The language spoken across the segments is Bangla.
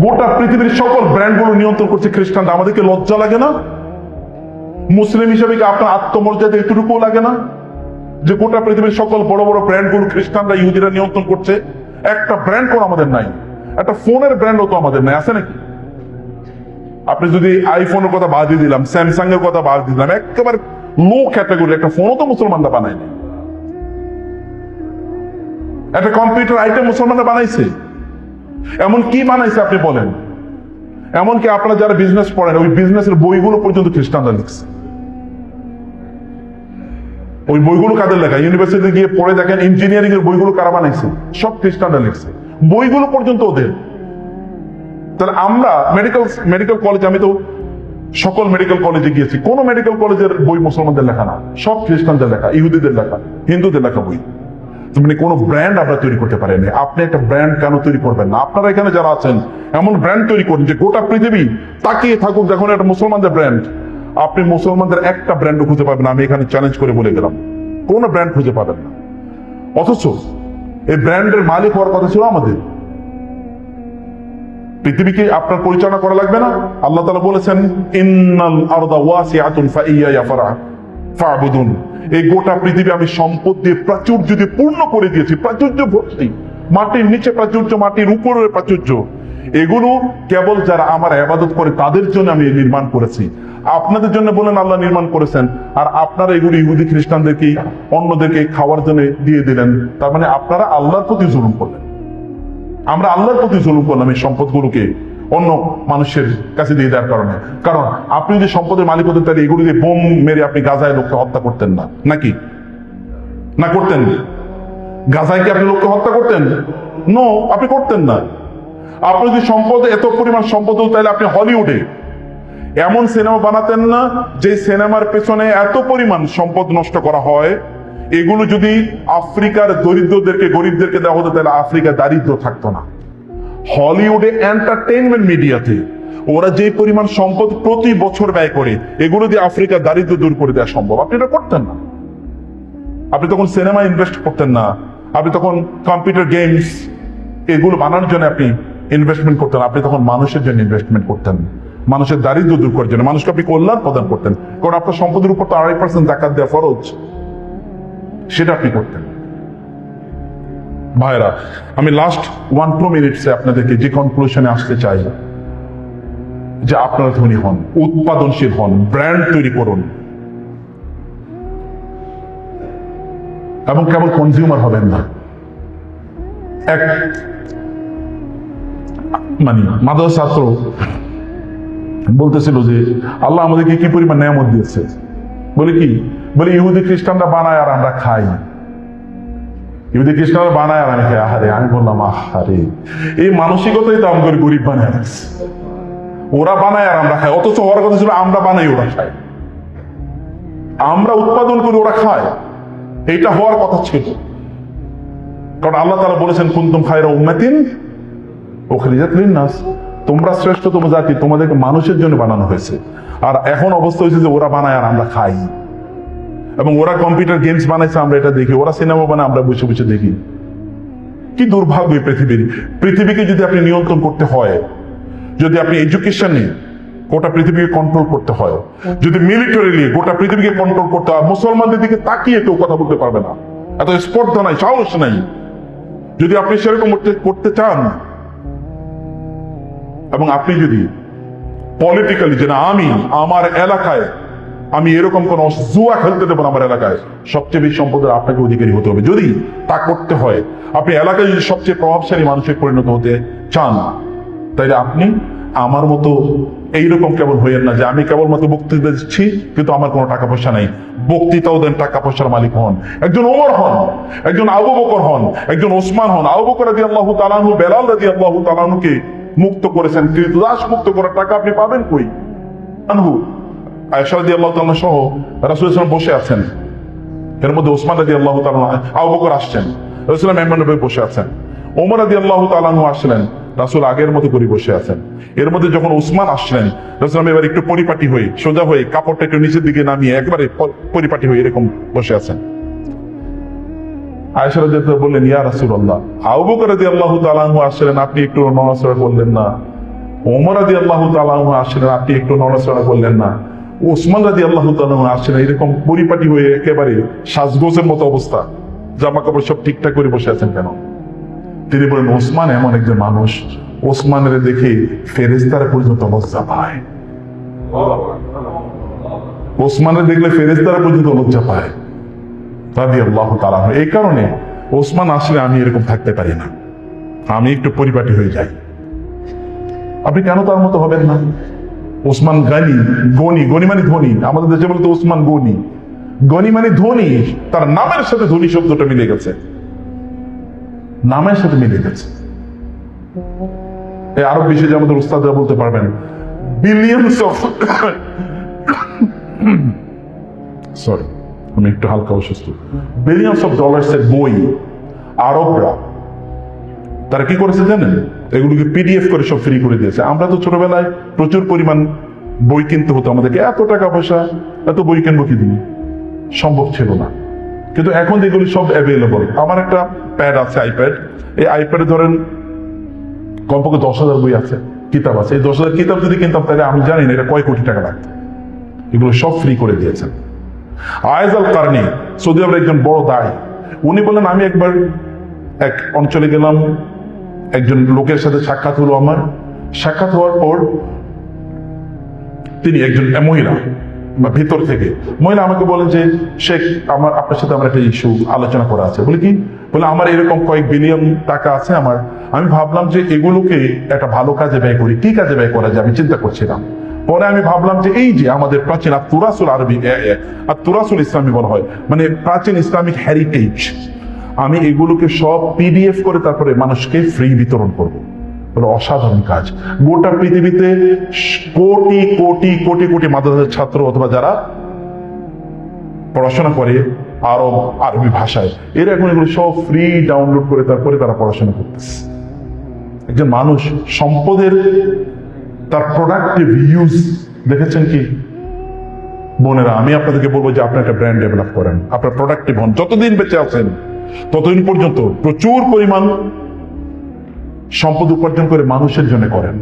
গোটা পৃথিবীর সকল ব্র্যান্ডগুলো নিয়ন্ত্রণ করছে খ্রিস্টানরা। আমাদেরকে লজ্জা লাগে না? মুসলিম হিসেবে কি আপনার আত্মমর্যাদা এটুকুও লাগে না যে গোটা পৃথিবীর সকল বড় বড় ব্র্যান্ডগুলো খ্রিস্টানরা ইহুদিরা নিয়ন্ত্রণ করছে? একটা ব্র্যান্ড কোন আমাদের নাই, একটা ফোনের ব্র্যান্ডও তো আমাদের নাই, আছে নাকি? আপনি যদি আইফোনের কথা বাদ দিয়ে দিলাম, স্যামসাং এর কথা বাদ দিয়ে দিলাম, একেবারে লো ক্যাটাগরি একটা ফোনও তো মুসলমানরা বানায়নি। একটা কম্পিউটার আইটেম মুসলমানরা বানাইছে। এমন কি বানাইছে আপনি বলেন? এমনকি আপনারা যারা বিজনেস পড়েন, ওই বিজনেসের বইগুলো পর্যন্ত খ্রিস্টানরা লিখছে। ওই বইগুলো কাদের লেখা? ইউনিভার্সিটিতে গিয়ে পড়ে দেখেন ইঞ্জিনিয়ারিং এর বইগুলো কারা বানাইছে? সব খ্রিস্টানরা লিখছে, বইগুলো পর্যন্ত ওদের। তাহলে আমরা মেডিকেল কলেজ, আমি তো সকল মেডিকেল কলেজে গিয়েছি, কোন মেডিকেল কলেজের বই মুসলমানদের লেখা না, সব খ্রিস্টানদের লেখা, ইহুদিদের লেখা, হিন্দুদের লেখা বই। মানে কোনো ব্র্যান্ড আমরা তৈরি করতে পারেনি। আপনি একটা ব্র্যান্ড কেন তৈরি করবেন না? আপনারা এখানে যারা আছেন এমন ব্র্যান্ড তৈরি করুন যে গোটা পৃথিবী তাকিয়ে থাকুক যখন একটা মুসলমানদের ব্র্যান্ড। আপনি মুসলমানদের একটা ব্র্যান্ডও খুঁজে পাবেন, আমি এখানে চ্যালেঞ্জ করে বলে গেলাম, কোন ব্র্যান্ড খুঁজে পাবেন না। অথচ এই ব্র্যান্ডের মালিক হওয়ার কথা ছিল আমাদের। পৃথিবীকে আপনার পরিচালনা করা লাগবে না? আল্লাহ তাআলা বলেছেন, ইন্নাল আরদা ওয়াসিআতুন ফাইয়া ফা'বুদুন। এই গোটা পৃথিবী আমি সম্পদ দিয়ে প্রাচুর্য দিয়ে পূর্ণ করে দিয়েছি, প্রাচুর্য ভর্তি, মাটির নিচে প্রাচুর্য, মাটির উপরে প্রাচুর্য। এগুলো কেবল যারা আমার ইবাদত করে তাদের জন্য আমি নির্মাণ করেছি। আপনাদের জন্য বলেন আল্লাহ নির্মাণ করেছেন, আর আপনারা এগুলো ইহুদি খ্রিস্টানদেরকে, অন্যদেরকে খাওয়ার জন্য দিয়ে দিলেন। তার মানে আপনারা আল্লাহর প্রতি জুলুম করলেন। আমরা আল্লাহর প্রতি জুলুম করলাম এই সম্পদগুলোকে অন্য মানুষের কাছে দিয়ে দেওয়ার কারণে। কারণ আপনি যদি সম্পদের মালিক হতেন তাহলে এগুলো দিয়ে বোম মেরে আপনি গাজায় লোককে হত্যা করতেন না, নাকি? না করতেন? গাজায় কি আপনি লোককে হত্যা করতেন? নো, আপনি করতেন না। আপনি যদি সম্পদ, এত পরিমাণ সম্পদ হতো, তাহলে আপনি হলিউডে এমন সিনেমা বানাতেন না যে সিনেমার পেছনে এত পরিমাণ সম্পদ নষ্ট করা হয়। এগুলো যদি আফ্রিকার দরিদ্রদেরকে, গরিবদেরকে দেওয়া হতো, তাহলে আফ্রিকা দারিদ্র থাকতো না। হলিউডে এন্টারটেইনমেন্ট মিডিয়াতে ওরা যে পরিমাণ সম্পদ প্রতি বছর ব্যয় করে, এগুলো দিয়ে আফ্রিকার দারিদ্র দূর করে দেওয়া সম্ভব। আপনি এটা করতেন না। আপনি তখন সিনেমা ইনভেস্ট করতেন না, আপনি তখন কম্পিউটার গেমস এগুলো বানানোর জন্য আপনি ইনভেস্টমেন্ট করতেন। আপনি তখন মানুষের জন্য ইনভেস্টমেন্ট করতেন, মানুষের দারিদ্র দূর করার জন্য, মানুষকে আপনি কল্যাণ প্রদান করতেন। কারণ আপনার সম্পদের উপর তো 2.5% যাকাত দেওয়া ফরজ, সেটা আপনি করতেন। ভাইরা, আমি লাস্ট 1-2 মিনিটসে আপনাদেরকে যে কনক্লুশনে আসতে চাই যে আপনারা ধনী হন, উৎপাদনশীল হন, ব্র্যান্ড তৈরি করুন, এবং কেবল কনজিউমার হবেন না। এক মাদ্রাসা ছাত্র বলতেছিল যে আল্লাহ আমাদেরকে কি পরিমাণ নেয়ামত দিয়েছে। বলে কি? বলে ইহুদি খ্রিস্টানরা বানায় আর আমরা খাই। ইহুদি খ্রিস্টানরা বানায় আর আমি খাই। আহারে, আমি বললাম আহারে, এই মানসিকতাই তো আমাদের গরিব বানায় রাখছে। ওরা বানায় আর আমরা খাই, অথচ হওয়ার কথা ছিল আমরা বানাই ওরা খায়, আমরা উৎপাদন করি ওরা খায়। এইটা হওয়ার কথা ছিল। কারণ আল্লাহ তাআলা বলেছেন, কুনতুম খায়রা উম্মাতিন উখরিজাত লিন-নাস, তোমরা শ্রেষ্ঠতম জাতি, তোমাদেরকে মানুষের জন্য বানানো হয়েছে। আর এখন অবস্থা হয়েছে যে ওরা বানায় আর আমরা খাই। এবং ওরা কম্পিউটার গেমস বানাইছে, আমরা এটা দেখি, ওরা সিনেমা বানায়, আমরা বসে বসে দেখি। কি দুর্ভাগ্য এই পৃথিবীর। পৃথিবীকে যদি আপনি নিয়ন্ত্রণ করতে হয়, যদি আপনি এডুকেশনে গোটা পৃথিবীকে কন্ট্রোল করতে হয়, যদি মিলিটারিলি গোটা পৃথিবীকে কন্ট্রোল করতে হয়, মুসলমানদের দিকে তাকিয়ে কেউ কথা বলতে পারবে না, এত স্পর্ধা নাই, সাহস নাই। যদি আপনি সেরকম করতে চান, এবং আপনি যদি পলিটিক্যালি যে না, আমি আমার এলাকায় আমি এরকম কোন জুয়া খেলতে দেবো না, আমার এলাকায় সবচেয়ে বেশি সম্পদের আপনাকে অধিকারী হতে হবে। যদি তা করতে হয়, আপনি এলাকায় যদি সবচেয়ে প্রভাবশালী মানুষের পরিণত হতে চান, তাইলে আপনি আমার মতো এইরকম কেবল হইয়েন না যে আমি কেবলমাত্র বক্তৃতা দিচ্ছি কিন্তু আমার কোনো টাকা পয়সা নাই। বক্তৃতাও দেন, টাকা পয়সার মালিক হন। একজন ওমর হন, একজন আবু বকর হন, একজন ওসমান হন। আবু বকর রাদিয়াল্লাহু তাআলা আনহু বেলাল রাদিয়াল্লাহু তাআলা আনহুকে মুক্ত করেছেন, ক্রীতদাস মুক্ত করার টাকা আপনি পাবেন কই? আনহু আয়েশা রাদিয়াল্লাহু তাআলা সহ রাসূল সাল্লাল্লাহু আলাইহি ওয়াসাল্লাম বসে আছেন, এর মধ্যে ওসমান রাদিয়াল্লাহু তাআলা, আবু বকর আসছেন, রাসূল মেহমানভাবে বসে আছেন, ওমর রাদিয়াল্লাহু তাআলা আনহু আসলেন, রাসূল আগের মতো করে বসে আছেন। এর মধ্যে যখন ওসমান আসলেন, রাসূল এবার একটু পরিপাটি হয়ে, সোজা হয়ে, কাপড়টা একটু নিচের দিকে নামিয়ে একেবারে পরিপাটি হয়ে এরকম বসে আছেন। আয়েশা রাদিয়াল্লাহু বললেন, ইয়া রাসূলুল্লাহ, আবু বকর রাদিয়াল্লাহু তাআলা আনহু আসলেন, আপনি একটু নড়াচড়া করলেন না, ওমর রাদিয়াল্লাহু তাআলা আনহু আসলেন, আপনি একটু নড়াচড়া করলেন না। ওসমান রাদিয়াল্লাহু তাআলা আনহু আসলেন, এরকম পরিপাটি হয়ে একেবারে সাজগোজের মতো অবস্থা, জামা কাপড় সব ঠিকঠাক করে বসে আছেন কেন? তিনি বলেন, ওসমান এমন একজন মানুষ, ওসমানের দেখে ফেরেশতারা পর্যন্ত লজ্জা পায়। ওসমানের দেখলে ফেরেশতারা পর্যন্ত লজ্জা পায় রাদিয়াল্লাহু তাআলা আনহু। এই কারণে ওসমান আসলে আমি এরকম থাকতে পারি না, আমি একটু পরিপাটি হয়ে যাই। আপনি কেন তার মতো হবেন না? ওসমান গনি, গনি, গনি মানে ধনী। আমাদের দেশে বলতে ওসমান গনি, গনি মানে ধনী। তার নামের সাথে ধনী শব্দটা মিলে গেছে, নামের সাথে মিলে গেছে। এই আরব বিষয়ে আমাদের উস্তাদরা বলতে পারবেন, বিলিয়নস অফ সরি আমি একটু হালকা অসুস্থ, বিলিয়নস অফ ডলার্স এর বই আরবরা তারা কি করেছে জানেন? এগুলোকে পিডিএফ করে সব ফ্রি করে দিয়েছে। আমরা তো ছোটবেলায় প্রচুর পরিমাণ বই কিনতে হতো, আমাদেরকে এত টাকা পয়সা, এত বই কিনবো কি দিন, সম্ভব ছিল না। কিন্তু এখন এগুলি সব অ্যাভেলেবল। আমার একটা প্যাড আছে, আইপ্যাড। এই আইপ্যাডে ধরেন কমপক্ষে 10,000 বই আছে, কিতাব আছে। এই 10,000 কিতাব যদি কিনতাম তাহলে আমি জানি না এটা কয় কোটি টাকা লাগতো। এগুলো সব ফ্রি করে দিয়েছেন। আয়েজ আল কারনি সৌদি আরবের একজন বড় দায়, উনি বলেন, আমি একবার এক অঞ্চলে গেলাম, একজন লোকের সাথে সাক্ষাৎ হলো আমার। সাক্ষাৎ হওয়ার পর তিনি একজন মহিলা বা ভিতর থেকে মহিলা আমাকে বলেন যে, শেখ আমার আপনার সাথে আমার একটা ইস্যু আলোচনা করা আছে। বলে কি? বলে আমার এরকম কয়েক বিলিয়ন টাকা আছে আমার, আমি ভাবলাম যে এগুলোকে একটা ভালো কাজে ব্যয় করি। কি কাজে ব্যয় করা যায় আমি চিন্তা করছিলাম। পরে আমি ভাবলাম যে এই যে আমাদের প্রাচীন তুরাসুল আরবি, তুরাসুল ইসলামী বলা হয়, মানে প্রাচীন ইসলামিক হেরিটেজ, আমি এগুলোকে সব পিডিএফ করে তারপরে মানুষকে ফ্রি বিতরণ করব। বলে অসাধারণ কাজ। গোটা পৃথিবীতে কোটি কোটি কোটি কোটি মাদ্রাসার ছাত্র অথবা যারা পড়াশোনা করে আরবি ভাষায়, এরা এখন এগুলো সব ফ্রি ডাউনলোড করে তারপরে তারা পড়াশোনা করতেছে। একজন মানুষ সম্পদের তার প্রোডাক্টিভ ইউজ দেখেছেন কি? বোনেরা, আমি আপনাদেরকে বলবো যে আপনি একটা ব্র্যান্ড ডেভেলপ করেন, আপনার প্রোডাক্টিভ হন। যতদিন বেঁচে আছেন ততদিন পর্যন্ত প্রচুর পরিমাণ সম্পদ উপার্জন করে মানুষের জন্য করেন।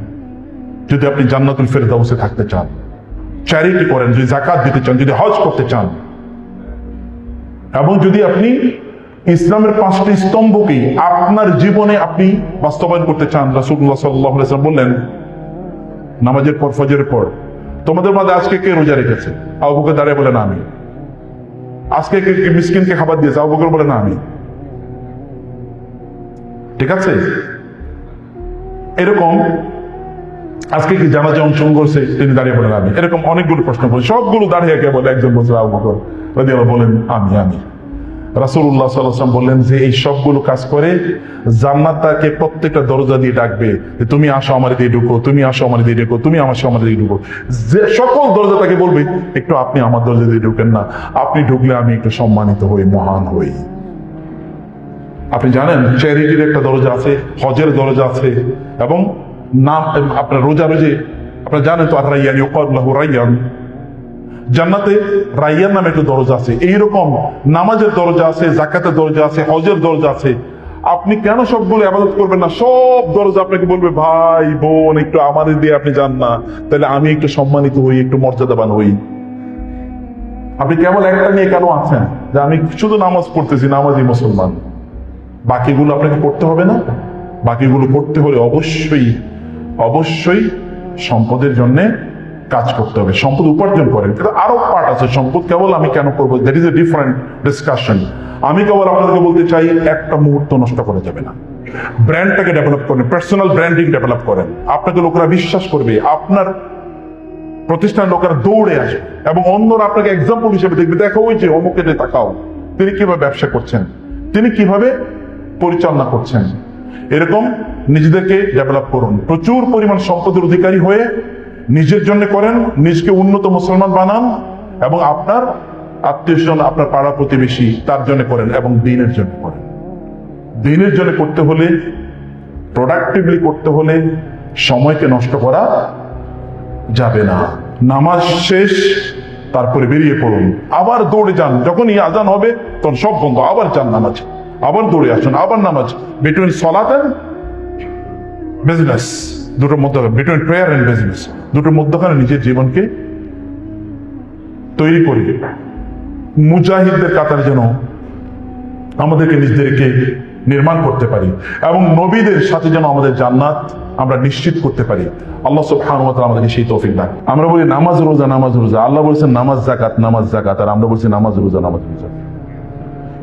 যদি আপনি জান্নাতুল ফেরদাউসে থাকতে চান, চ্যারিটি করেন, যদি যাকাত দিতে চান, যদি হজ করতে চান, এবং যদি আপনি ইসলামের 5টি স্তম্ভকেই আপনার জীবনে আপনি বাস্তবায়ন করতে চান। রাসূলুল্লাহ সাল্লাল্লাহু আলাইহি ওয়াসাল্লাম বললেন, নামাজের পর, ফজরের পর, তোমাদের মধ্যে আজকে কে রোজা রেখেছে? আবু বকর দাঁড়িয়ে বলেন আমি। আজকে কে মিসকিনকে খাবার দিয়েছে? আবু বকর বলেন আমি। ঠিক আছে? এরকম আজকে কি জানাজা অংশগ্রহণ করছে? তিনি দাঁড়িয়ে বলেন আমি। এরকম অনেকগুলো প্রশ্ন করে সবগুলো দাঁড়িয়ে কে বলে? একজন বলছে আবু বকর রাদিয়াল্লাহু বলেন আমি। রাসূলুল্লাহ সাল্লাল্লাহু আলাইহি ওয়াসাল্লাম বললেন যে এই সবগুলো কাজ করে জান্নাত তাকে প্রত্যেকটা দরজা দিয়ে ডাকবে, তুমি আসো আমার দিয়ে ঢুকো, তুমি আসো আমার দিয়ে ঢুকো, তুমি আমার দিয়ে ঢুকো। যে সকল দরজা তাকে বলবে, একটু আপনি আমার দরজা দিয়ে ঢুকেন না, আপনি ঢুকলে আমি একটু সম্মানিত হই, মহান হই। আপনি জানেন চ্যারিটির একটা দরজা আছে, হজের দরজা আছে, এবং নাম আপনার রোজা আপনারা জানেন তো, আর রাইয়ান ইউকালু লাহু রাইয়ান, জান্নাতে রাইয়ান নামে একটা দরজা আছে। এইরকম নামাজের দরজা আছে, যাকাতের দরজা আছে, হজের দরজা আছে। আপনি কেন সবগুলো ইবাদত করবেন না? সব দরজা আপনাকে বলবে, ভাই বোন একটু আমাদের দিয়ে আপনি যান না, তাহলে আমি একটু সম্মানিত হই, একটু মর্যাদাবান হই। আপনি কেবল একটা নিয়ে কেন আছেন যে আমি শুধু নামাজ পড়তেছি, নামাজি মুসলমান? বাকিগুলো আপনাকে করতে হবে না? বাকিগুলো করতে হলে অবশ্যই অবশ্যই সম্পদের জন্য কাজ করতে হবে, সম্পদ উপার্জন করেন। কিন্তু আরো পার্ট আছে সম্পদ কেবল আমি কেন করবো, that is a different discussion. আমি কেবল আপনাদেরকে বলতে চাই, একটা মুহূর্ত নষ্ট করা যাবে না। ব্র্যান্ডটাকে ডেভেলপ করেন, পার্সোনাল ব্র্যান্ডিং ডেভেলপ করেন। আপনাকে লোকেরা বিশ্বাস করবে, আপনার প্রতিষ্ঠান লোকেরা দৌড়ে আসবে, এবং অন্যরা আপনাকে এক্সাম্পল হিসেবে দেখবে, দেখো ওই যে অমুকে তাকাও, তিনি কিভাবে ব্যবসা করছেন, তিনি কিভাবে পরিচালনা করছেন। এরকম নিজেদেরকে ডেভেলপ করুন, প্রচুর পরিমাণ সম্পদের অধিকারী হয়ে নিজের জন্য করেন, নিজকে উন্নত মুসলমান বানান, এবং আপনার আত্মীয়স্বজন, আপনার পাড়া প্রতিবেশী তার জন্য করেন, এবং দিনের জন্য করেন। দিনের জন্য করতে হলে, প্রোডাক্টিভলি করতে হলে সময়কে নষ্ট করা যাবে না। নামাজ শেষ, তারপরে বেরিয়ে পড়ুন, আবার দৌড়ে যান। যখনই আজান হবে তখন সব বন্ধ, আবার যান নামাজ, আবার দৌড়ে আসুন, আবার নামাজ। বিটুইন সলাত এন্ড বিজনেস, দুটোর মধ্যে বিটুইন প্রেয়ার এন্ড বিজনেস, দুটোর মধ্যখানে নিজের জীবনকে তৈরি করি। মুজাহিদদের কাতারে যেন আমাদেরকে নিজেদেরকে নির্মাণ করতে পারি এবং নবীদের সাথে যেন আমাদের জান্নাত আমরা নিশ্চিত করতে পারি। আল্লাহ সুবহানাহু ওয়া তাআলা আমাদেরকে সেই তৌফিক দান। আমরা বলি নামাজ রোজা নামাজ রোজা, আল্লাহ বলেছেন নামাজ যাকাত নামাজ যাকাত, আর আমরা বলছি নামাজ রোজা নামাজ রোজা।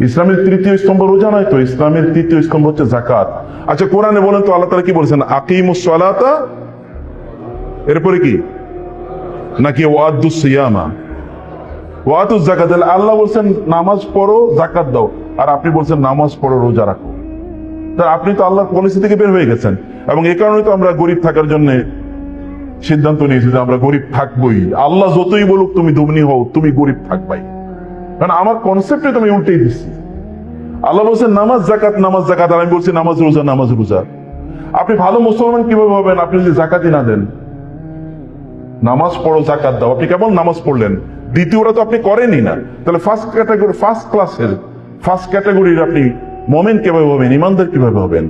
ইসলামের তৃতীয় স্তম্ভ রোজা নয় তো, ইসলামের তৃতীয় স্তম্ভ হচ্ছে যাকাত। আচ্ছা কোরআনে বলেন তো আল্লাহ তাআলা কি বলেছেন? আকিমুস সালাতা, এরপরে কি? নাকি ওয়াদুস সিয়ামা ওয়াতুজ যাকাত? আল্লাহ বলছেন নামাজ পড়ো যাকাত দাও, আর আপনি বলছেন নামাজ পড়ো রোজা রাখো। তাহলে আপনি তো আল্লাহর পলিসি থেকে বের হয়ে গেছেন। এবং এই কারণে তো আমরা গরিব থাকার জন্য সিদ্ধান্ত নিয়েছি যে আমরা গরিব থাকবোই। আল্লাহ যতই বলুক তুমি ধনী হও, তুমি গরিব থাকবাই, কারণ আমার কনসেপ্টে তুমি উল্টেই দিচ্ছি। আল্লাহ বলছেন নামাজ যাকাত নামাজ যাকাত, আর আমি বলছি নামাজ রোজা নামাজ রোজা। আপনি ভালো মুসলমান কিভাবে হবেন আপনি যদি যাকাতই না দেন? নামাজ পড়ো যাকাত দাও, আপনি কেবল নামাজ পড়লেন, দ্বিতীয়টা তো আপনি করেনই না। তাহলে ফার্স্ট ক্যাটাগরি, ফার্স্ট ক্লাসের ফার্স্ট ক্যাটাগরির আপনি মুমিন কিভাবে হবেন, ইমানদার কিভাবে হবেন?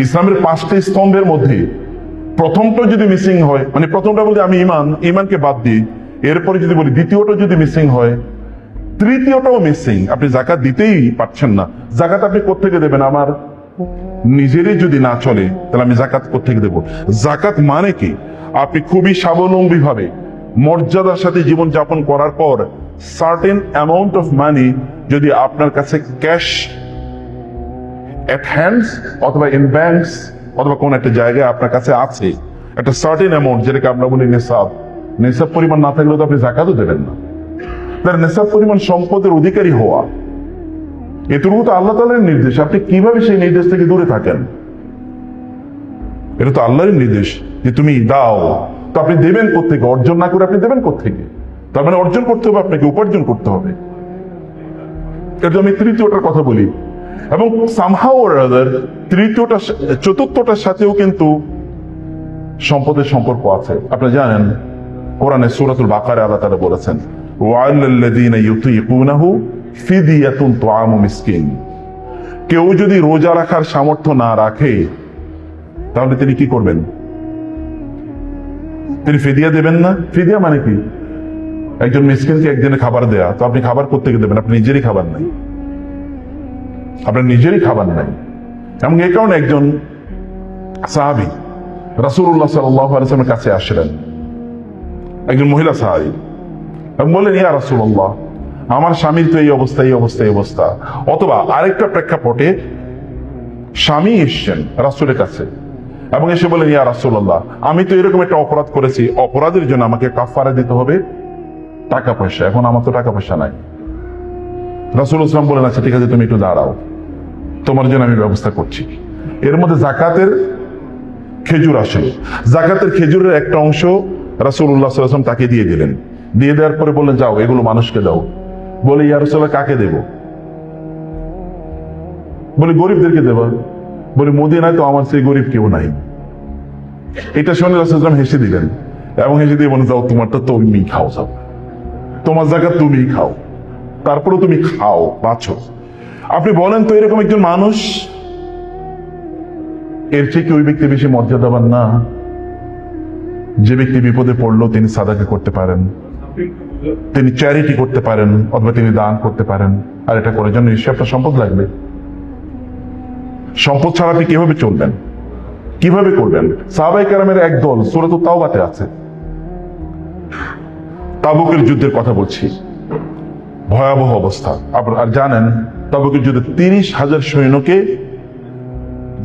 ইসলামের 5টি স্তম্ভের মধ্যে প্রথমটা যদি মিসিং হয়, মানে প্রথমটা বলতে আমি ইমানকে বাদ দিই, এরপরে যদি বলি দ্বিতীয়টা যদি মিসিং হয়, তৃতীয়টাও মিসিং, আপনি যাকাত দিতেই পারছেন না। যাকাত আপনি কোত্থেকে দেবেন? আমার নিজেরই যদি না চলে তাহলে আমি যাকাত কোত্থেকে দেব? যাকাত মানে কি? আপনি খুবই স্বাবলম্বী ভাবে মর্যাদার সাথে জীবন যাপন করার পর সার্টেন অ্যামাউন্ট অফ মানি যদি আপনার কাছে ক্যাশ এট হ্যান্ডস অথবা ইন ব্যাংকস অথবা কোন একটা জায়গায় আপনার কাছে আছে, একটা সার্টেন অ্যামাউন্ট, যেটাকে আমরা বলি নেশাব, নেশাব পরিমাণ না থাকলে তো আপনি যাকাতও দেবেন না। তার নেশাব পরিমাণ সম্পদের অধিকারী হওয়া, এটুকু তো আল্লাহ তাআলার নির্দেশ। আপনি কিভাবে সেই নির্দেশ থেকে দূরে থাকেন? এটা তো আল্লাহর নির্দেশ যে তুমি দাও, তো আপনি দেবেন কোত্থেকে? অর্জন না করে আপনি দেবেন কোত্থেকে? তার মানে অর্জন করতে হবে, আপনাকে উপার্জন করতে হবে। এটা আমি তৃতীয়টার কথা বলি, এবং সামহাউ অর আদার তৃতীয়টা চতুর্থটার সাথেও কিন্তু সম্পদের সম্পর্ক আছে। আপনি জানেন কোরআনে সূরাতুল বাকারায় আল্লাহ তাআলা বলেছেন ওয়ালাল্লাযীনা ইউতীকুনাহু ফিদিয়াতুন তুআমু মিসকিন, কেউ যদি রোজা রাখার সামর্থ্য না রাখে তাহলে তিনি কি করবেন? তিনি ফিদিয়া দেবেন না। ফিদিয়া মানে কি? একজন মিসকিনকে একদিনে খাবার দেয়া, তো আপনি খাবার কোত্থেকে দেবেন? আপনি নিজেরই খাবার নাই, আপনার নিজেরই খাবার নাই। এবং এই কারণে একজন সাহাবী রাসূলুল্লাহ সাল্লাল্লাহু আলাইহি ওয়াসাল্লামের কাছে আসলেন, একজন মহিলা সাহাবী, এবং বললেন ইয়া রাসূলুল্লাহ, আমার স্বামীর তো এই অবস্থা এই অবস্থা এই অবস্থা। অথবা আরেকটা প্রেক্ষাপটে স্বামী এসছেন রাসূলের কাছে এবং এসে বলেন ইয়া রাসূলুল্লাহ, আমি তো এরকম একটা অপরাধ করেছি, অপরাধের জন্য আমাকে কাফারা দিতে হবে টাকা পয়সা, এখন আমার তো টাকা পয়সা নাই। রাসূলুল্লাহ সাল্লাল্লাহু আলাইহি ওয়াসাল্লাম বলেন আচ্ছা ঠিক আছে, তুমি একটু দাঁড়াও, তোমার জন্য আমি ব্যবস্থা করছি। এর মধ্যে যাকাতের খেজুর আসে, যাকাতের খেজুরের একটা অংশ রাসূলুল্লাহ সাল্লাল্লাহু আলাইহি ওয়াসাল্লাম তাকে দিয়ে দিলেন। দিয়ে দেওয়ার পরে বললেন যাও এগুলো মানুষকে দাও। বলে ইয়া রাসূলুল্লাহ কাকে দেব? বলে গরিবদেরকে দেব। বলে মদিনায় তো আমার সেই গরিব কেউ নাই। এটা শুনে রাসূলুল্লাহ সাল্লাল্লাহু আলাইহি ওয়াসাল্লাম হেসে দিলেন এবং হেসে দিয়ে বলেন যাও তোমারটা তুমি খাও, সব তোমার যাকাত তুমি খাও, তারপরে তুমি খাও বাঁচো। আপনি বলেন তো এরকম একজন মানুষ, এর চেয়ে কি ওই ব্যক্তি বেশি মর্যাদাবান না? যে ব্যক্তি বিপদে পড়লো তিনি সাদাকা করতে পারেন, তিনি চ্যারিটি করতে পারেন, অথবা তিনি দান করতে পারেন, আর এটা করার জন্য নিশ্চয়ই আপনার সম্পদ লাগবে। সম্পদ ছাড়া আপনি কিভাবে চলবেন, কিভাবে করবেন? সাহাবায়ে কেরামের একদল সূরাতুত তাওবাতে আছে, তাবুকের যুদ্ধের কথা বলছি, ভয়াবহ অবস্থা। আপনারা জানেন তাবুকের যুদ্ধে 30,000 সৈন্যকে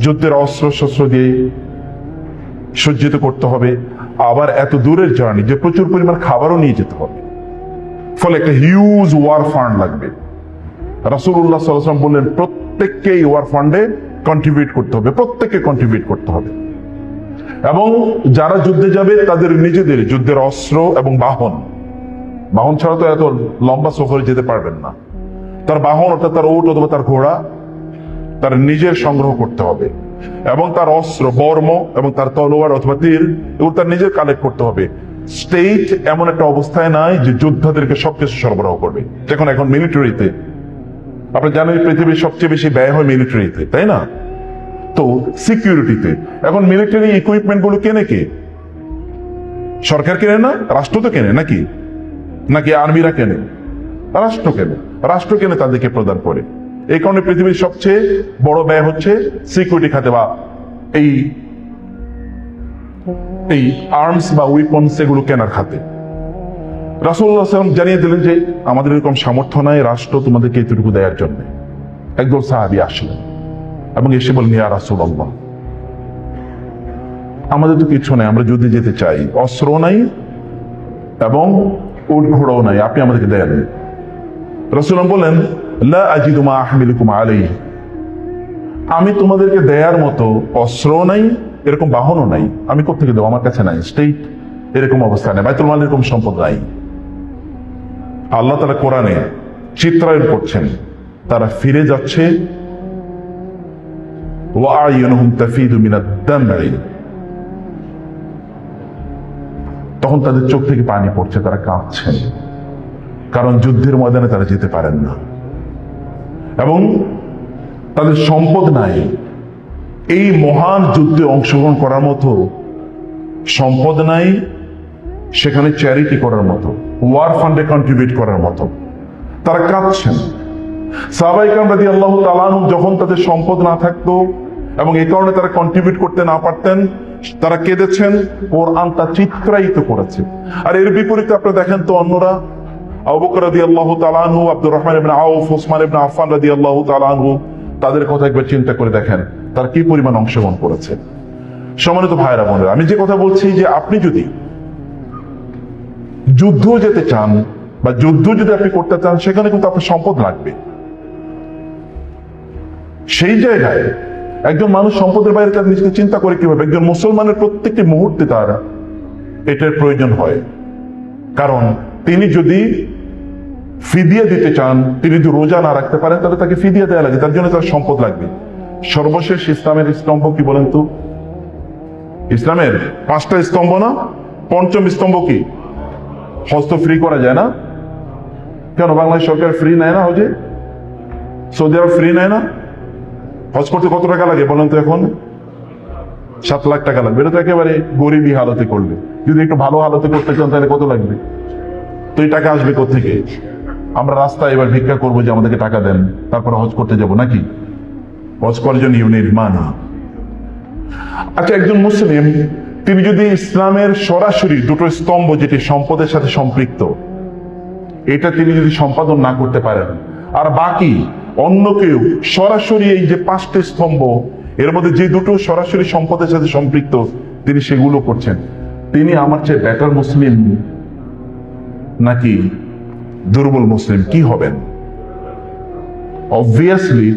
যুদ্ধের অস্ত্র শস্ত্র দিয়ে সজ্জিত করতে হবে, আবার এত দূরের জার্নি যে প্রচুর পরিমাণ খাবারও নিয়ে যেতে হবে, ফলে একটা হিউজ ওয়ার ফান্ড লাগবে। রাসূলুল্লাহ সাল্লাল্লাহু আলাইহি ওয়াসাল্লাম বললেন প্রত্যেককে এই ওয়ার ফান্ডে কন্ট্রিবিউট করতে হবে, প্রত্যেককে কন্ট্রিবিউট করতে হবে। এবং যারা যুদ্ধে যাবে তাদের নিজেদের যুদ্ধের অস্ত্র এবং বাহন ছাড়া তো এত লম্বা সফরে যেতে পারবেন না। তার বাহন অর্থাৎ তার উট অথবা তার ঘোড়া তার নিজের সংগ্রহ করতে হবে, এবং তার অস্ত্র বর্ম এবং তার তলোয়ার অথবা তীর এগুলো তার নিজের কালেক্ট করতে হবে। স্টেট এমন একটা অবস্থায় নাই যে যোদ্ধাদেরকে সবকিছু সরবরাহ করবে। এখন মিলিটারিতে আপনি জানেন পৃথিবীর সবচেয়ে বেশি ব্যয় হয় মিলিটারিতে, তাই না? তো সিকিউরিটিতে এখন মিলিটারি ইকুইপমেন্ট গুলো কেনে কে? সরকার কেনে না, রাষ্ট্র তো কেনে নাকি? নাকি আর্মিরা কেনে? রাষ্ট্র কেনে। রাষ্ট্র কেনে তাদেরকে প্রদান করে। এই কারণে পৃথিবীর সবচেয়ে বড় ব্যয় হচ্ছে সিকিউরিটি খাতে বা এই আর্মস বা উইপন্স এগুলো কেনার খাতে। রাসূলুল্লাহ সাল্লাল্লাহু আলাইহি ওয়াসাল্লাম জানিয়ে দিলেন যে আমাদের এরকম সামর্থ্য নাই রাষ্ট্র তোমাদেরকে এতটুকু দেওয়ার জন্য। একদল সাহাবী আসলেন এবং এসে বললেন, ইয়া রাসূলুল্লাহ, আমাদের তো কিছু নাই, আমরা যুদ্ধে যেতে চাই, অস্ত্র নাই এবং উট ঘোড়াও নাই, আপনি আমাদেরকে দেন। রাসূলুল্লাহ বলেন, লা আজিদু মা আহমিলুকুম আলাইহি, আমি তোমাদেরকে দেয়ার মতো অস্ত্র নাই, এরকম বাহনও নাই, আমি কোত্থেকে দেবো? আমার কাছে নাই, স্টেট এরকম অবস্থা নেই, বাইতুল মাল এরকম সম্পদ নাই। আল্লাহ তাআলা কোরআনে চিত্রায়ন করছেন, তারা ফিরে যাচ্ছে, ওয়া আয়ুনুহুম তাফিদু মিনাদ দাম'i, তখন তাদের চোখ থেকে পানি পড়ছে, তারা কাঁদছেন, কারণ যুদ্ধের ময়দানে তারা যেতে পারেন না এবং তাদের সম্পদ নাই এই মহান যুদ্ধে অংশগ্রহণ করার মতো, সম্পদ নাই সেখানে চ্যারিটি করার মতো, ওয়ার ফান্ডে কন্ট্রিবিউট করার মতো। তারা কাঁদছেন। সাহাবায়ে কেরাম রাদিয়াল্লাহু তাআলা আনহুম যখন তাদের সম্পদ না থাকতো এবং এই কারণে তারা কন্ট্রিবিউট করতে না পারতেন, তারা কেঁদেছেন, কোরআন তা চিত্রায়িত করেছে। আর এর বিপরীতে আপনারা দেখেন তো অন্যরা, আবু বকর রাদিয়াল্লাহু তাআলা আনহু, আব্দুর রহমান ইবনে আউফ, ওসমান ইবনে আফফান রাদিয়াল্লাহু তাআলা আনহু, তাদের কথা একবার চিন্তা করে দেখেন তারা কি পরিমাণ অংশগ্রহণ করেছে। সম্মানিত ভাইরা বোনেরা, আমি যে কথা বলছি যে আপনি যদি যুদ্ধ যেতে চান বা যুদ্ধ যদি আপনি করতে চান, সেখানে কিন্তু আপনার সম্পদ লাগবে। সেই জায়গায় একজন মানুষ সম্পদের বাইরে তার নিজেকে চিন্তা করে কিভাবে? একজন মুসলমানের প্রত্যেকটি মুহূর্তে তার এটার প্রয়োজন হয়, কারণ তিনি যদি ফিদিয়া দিতে চান, তিনি যদি রোজা না রাখতে পারেন, তাহলে তাকে ফিদিয়া দেওয়া লাগে, তার জন্য তার সম্পদ লাগবে। সর্বশেষ ইসলামের স্তম্ভ কি বলেন তো? ইসলামের 5টা স্তম্ভ না, পঞ্চম স্তম্ভ কি? হজ তো ফ্রি করা যায় না কেন? বাংলাদেশ সরকার ফ্রি নেয় না হজে? সৌদি আরব ফ্রি নেয় না? হজ করতে কত টাকা লাগে বলেন তো? এখন 7 লাখ টাকা লাগবে। এটা তো একেবারে গরিবী হালতে করলে। যদি একটু ভালো হালতে করতে চান তাহলে কত লাগবে? তো এই টাকা আসবে কোত্থেকে? আমরা রাস্তায় এবার ভিক্ষা করবো যে আমাদেরকে টাকা দেন, তারপরে হজ করতে যাব নাকি? হজ করার জন্য ইউনিট মানি। আচ্ছা, একজন মুসলিম তিনি যদি ইসলামের সরাসরি দুটো স্তম্ভ যেটি সম্পদের সাথে সম্পৃক্ত, এটা তিনি যদি সম্পাদন না করতে পারেন, আর বাকি অন্য কেউ সরাসরি এই যে 5টি স্তম্ভ এর মধ্যে যে দুটো সরাসরি সম্পদের সাথে সম্পৃক্ত তিনি সেগুলো করছেন, তিনি আমার চেয়ে বেটার মুসলিম নাকি দুর্বল মুসলিম? কি হবেন? অবভিয়াসলি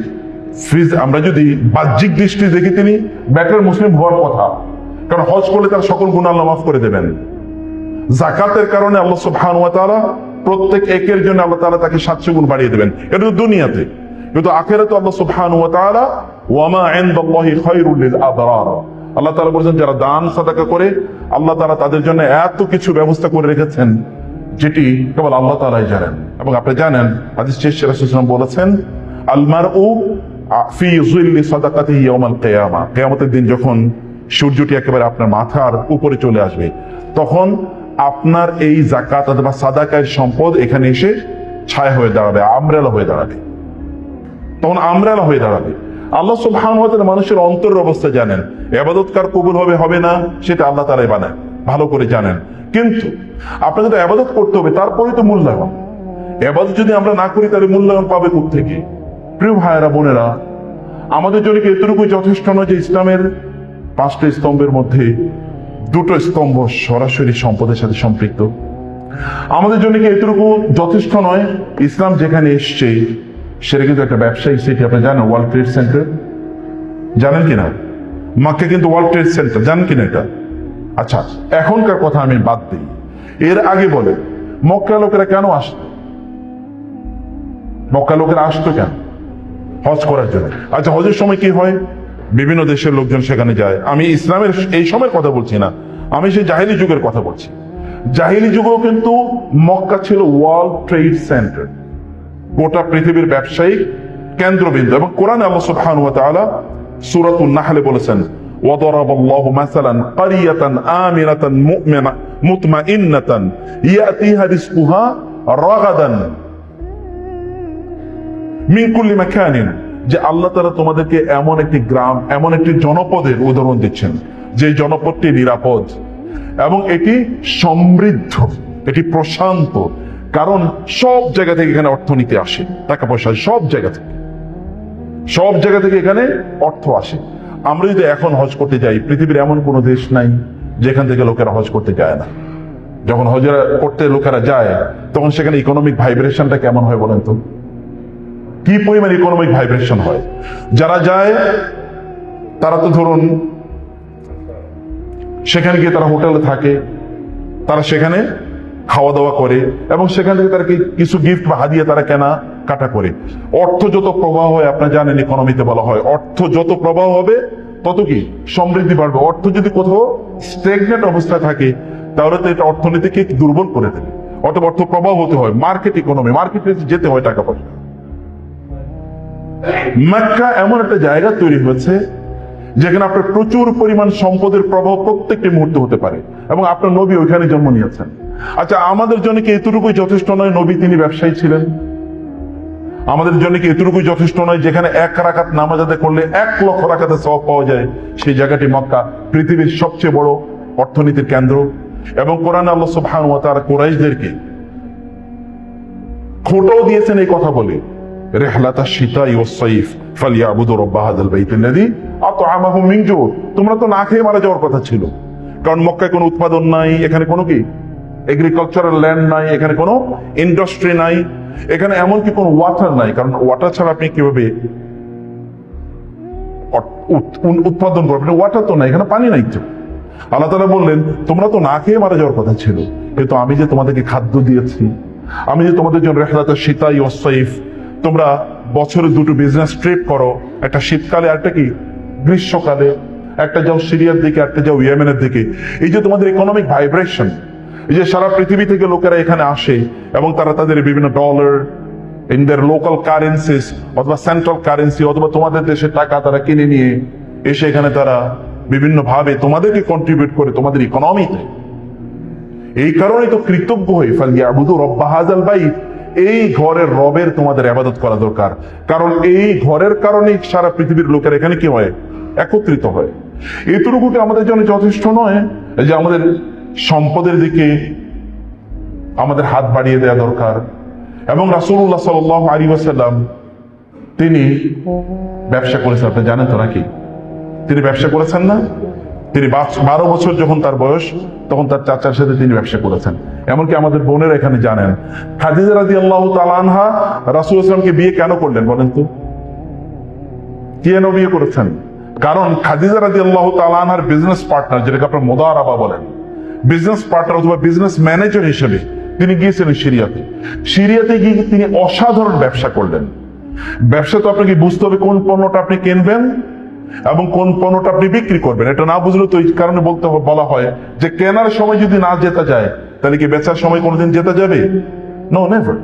আমরা যদি বাহ্যিক দৃষ্টি দেখি তিনি বেটার মুসলিম হওয়ার কথা, কারণ হজ করলে তার সকল গুনাহ আল্লাহ মাফ করে দেবেন। যাকাতের কারণে আল্লাহ সুবহানাহু ওয়া তাআলা প্রত্যেক একের জন্য আল্লাহ তাআলা তাকে 700 গুণ বাড়িয়ে দেবেন। এটা তো দুনিয়াতে, কিন্তু আখিরাতে আল্লাহ সুবহানাহু ওয়া তাআলা ওয়া মা ইনদাল্লাহি খায়রুল লিল আবরার, আল্লাহ তাআলা বলেছেন যারা দান সাদাকা করে আল্লাহ তাআলা তাদের জন্য এত কিছু ব্যবস্থা করে রেখেছেন যেটি কেবল আল্লাহ তাআলাই জানেন। এবং আপনি জানেন হাদিস শেষে রাসূল সাল্লাল্লাহু আলাইহি ওয়াসাল্লাম বলেছেন, আল মারউ ফি যিল্লি সাদাকাতিহি ইয়াউমাল কিয়ামা, কিয়ামতের দিন যখন সূর্যটি একেবারে আপনার মাথার উপরে চলে আসবে, তখন আপনার এই যাকাত অথবা সাদাকার সম্পদ এখানে এসে ছায়া হয়ে দাঁড়াবে, আমব্রেলা হয়ে দাঁড়াবে। তখন আমব্রেলা হয়ে দাঁড়াবে। আল্লাহ সুবহানাহু ওয়া তাআলা মানুষের অন্তরের অবস্থা জানেন, ইবাদত কার কবুল হবে হবে না সেটা আল্লাহ তাআলাই বানায়, ভালো করে জানেন। কিন্তু আপনাকে তো ইবাদত করতে হবে, তারপরে তো মূল্যায়ন। ইবাদত যদি আমরা না করি তাহলে মূল্যায়ন পাবে কোত্থেকে? প্রিয় ভাইয়েরা বোনেরা, আমাদের জন্য কি এতটুকু যথেষ্ট নয় যে ইসলামের 5টা স্তম্ভের মধ্যে 2টো স্তম্ভ সরাসরি সম্পদের সাথে সম্পৃক্ত? আমাদের জন্য কি এতটুকু যথেষ্ট নয়? ইসলাম যেখানে এসছে সেটা কিন্তু একটা ব্যবসায়িক সিটি। আপনি জানেন ওয়ার্ল্ড ট্রেড সেন্টার, জানেন কিনা? মক্কা কিন্তু ওয়ার্ল্ড ট্রেড সেন্টার, জানেন কিনা এটা? আচ্ছা, এখনকার কথা আমি বাদ দিই, এর আগে বলে মক্কা লোকেরা কেন আসতো? মক্কা লোকেরা আসতো কেন? হজ করার জন্য। আচ্ছা, হজের সময় কি হয়? বিভিন্ন দেশের লোকজন সেখানে যায়। আমি ইসলামের এই সময়ের কথা বলছি না, আমি সেই জাহিলি যুগের কথা বলছি। জাহিলি যুগেও কিন্তু মক্কা ছিল ওয়ার্ল্ড ট্রেড সেন্টার, গোটা পৃথিবীর ব্যবসায়িক কেন্দ্রবিন্দু। এবং কোরআনে আল্লাহ সুবহানাহু ওয়া তাআলা সূরাতুন নাহলে বলেছেন, ওয়াদারাবাল্লাহু মাসালান ক্বারিয়াতান আমিনাতান মুতমাইন্নাতান ইয়াতিহা রিজকুহা রাগাদান মিন কুল্লি মাকানিন, যে আল্লাহ তাআলা তোমাদেরকে এমন একটি গ্রাম, এমন একটি জনপদের উদাহরণ দিচ্ছেন, যে জনপদটি নিরাপদ এবং এটি সমৃদ্ধ, এটি প্রশান্ত। কারণ সব জায়গা থেকে এখানে অর্থনীতি আসে, টাকা পয়সা সব জায়গা থেকে এখানে অর্থ আসে। আমরা যদি এখন হজ করতে যাই, পৃথিবীর এমন কোনো দেশ নাই যেখান থেকে লোকেরা হজ করতে যায় না। যখন হজ করতে লোকেরা যায়, তখন সেখানে ইকোনমিক ভাইব্রেশনটা কেমন হয় বলেন তো? কি পরিমাণ ইকোনমিক ভাইব্রেশন হয়। যারা যায় তারা তো ধরুন সেখানে গিয়ে তারা হোটেলে থাকে, তারা সেখানে খাওয়া দাওয়া করে এবং সেখান থেকে তারা কিছু গিফট বা হাদিয়া তারা কেনা কাটা করে। অর্থ যত প্রবাহ হয়, আপনারা জানেন ইকোনমিতে বলা হয় অর্থ যত প্রবাহ হবে তত কি সমৃদ্ধি বাড়বে। অর্থ যদি কোথাও স্ট্যাগনেন্ট অবস্থায় থাকে, তাহলে তো এটা অর্থনীতিকে দুর্বল করে দেবে। অর্থাৎ অর্থ প্রবাহ হতে হয়, মার্কেট ইকোনমি, মার্কেটে যেতে হয় টাকা পয়সা। মক্কা এমন একটা জায়গা তৈরি হয়েছে যেখানে আপনার প্রচুর পরিমাণ সম্পদের প্রবাহ প্রত্যেকটি মুহূর্তে হতে পারে, এবং আপনার নবী ওইখানে জন্ম নিয়েছেন। আচ্ছা, আমাদের জন্য কি এতটুকুই যথেষ্ট নয়? নবী তিনি ব্যবসায়ী ছিলেন। আমাদের জন্য কি এতটুকুই যথেষ্ট নয়? যেখানে 1 রাকাত নামাজ আদায় করলে 1 লক্ষ রাকাতে সওয়াব পাওয়া যায়, সেই জায়গাটি মক্কা, পৃথিবীর সবচেয়ে বড় অর্থনীতির কেন্দ্র। এবং কোরআনে আল্লাহ সুবহানাহু ওয়া তাআলা কুরাইশদেরকে খোঁটাও দিয়েছেন এই কথা বলে, রিহলাতা শিতাই ওয়াস সাইফ ফালিয়াবুদু রাব্ব হাযাল বাইতিল্লাযী আত'আমাহুম মিন জু'। তোমরা তো না খেয়ে মারা যাওয়ার কথা ছিল, কারণ মক্কায় কোনো উৎপাদন নাই, এখানে কোনো কি এগ্রিকালচারাল ল্যান্ড নাই, এখানে কোনো ইন্ডাস্ট্রি নাই, এখানে এমনকি কোনো ওয়াটার নাই, কারণ ওয়াটার ছাড়া আপনি কিভাবে উৎপাদন করবেন? ওয়াটার তো নাই, এখানে পানি নাই। তো আল্লাহ তাআলা বললেন, তোমরা তো না খেয়ে মারা যাওয়ার কথা ছিল, কিন্তু আমি যে তোমাদেরকে খাদ্য দিয়েছি, আমি যে তোমাদের জন্য রিহলাতা শিতাই ওয়াস সাইফ, তোমরা বছরে 2টো বিজনেস ট্রিপ করো, একটা শীতকালে আর একটা কি গ্রীষ্মকালে, একটা যাও সিরিয়ার দিকে, একটা যাও ইয়েমেনের দিকে। এই যে তোমাদের ইকোনমিক ভাইব্রেশন, এই যে সারা পৃথিবী থেকে লোকেরা এখানে আসে এবং তারা তাদের বিভিন্ন dollar in their local currencies অথবা সেন্ট্রাল কারেন্সি অথবা তোমাদের দেশের টাকা তারা কিনে নিয়ে এসে এখানে তারা বিভিন্ন ভাবে তোমাদেরকে কন্ট্রিবিউট করে তোমাদের ইকোনমিতে। এই কারণেই তো কৃতজ্ঞ হয়ে ফালিয়াবুদু রাব্ব হাযাল বাইত, এই ঘরের রবের তোমাদের ইবাদত করা দরকার। কারণ এই ঘরের কারণেই সারা পৃথিবীর লোকেরা এখানে কি হয়, একত্রিত হয়। এতটুকু কি আমাদের জন্য যথেষ্ট নয় যে আমাদের সম্পদের দিকে আমাদের হাত বাড়িয়ে দেওয়া দরকার? এবং রাসূলুল্লাহ সাল্লাল্লাহু আলাইহি ওয়াসাল্লাম তিনি ব্যবসা করেছেন, আপনি জানেন তো নাকি? তিনি ব্যবসা করেছেন না? তিনি 12 বছর যখন তার বয়স, তখন তার চাচার সাথে তিনি ব্যবসা করেছেন। এমনকি আমাদের বোনেরা এখানে জানেন, খাদিজা রাদিয়াল্লাহু তাআলা আনহা রাসূলুল্লাহ সাল্লাল্লাহু আলাইহি ওয়াসাল্লামকে বিয়ে কেন করলেন বলেন তো? কেন বিয়ে করেছেন? কারণ খাদিজা রাদিয়াল্লাহু তাআলা আনহার বিজনেস পার্টনার, যেটাকে আপনারা মুদারাবা বলেন, বিজনেস পার্টনার অথবা বিজনেস ম্যানেজার হিসেবে তিনি গিয়েছিলেন সিরিয়াতে। সিরিয়াতে গিয়ে তিনি অসাধারণ ব্যবসা করলেন। ব্যবসা তো আপনাকে বুঝতে হবে কোন পণ্যটা আপনি কিনবেন এবং কোন পণ্যটা আপনি বিক্রি করবেন। এটা না বুঝলে তো এই কারণে বলা হয় যে কেনার সময় যদি না জেতা যায়, তাহলে কি বেচার সময় কোনোদিন জেতা যাবে? No, never.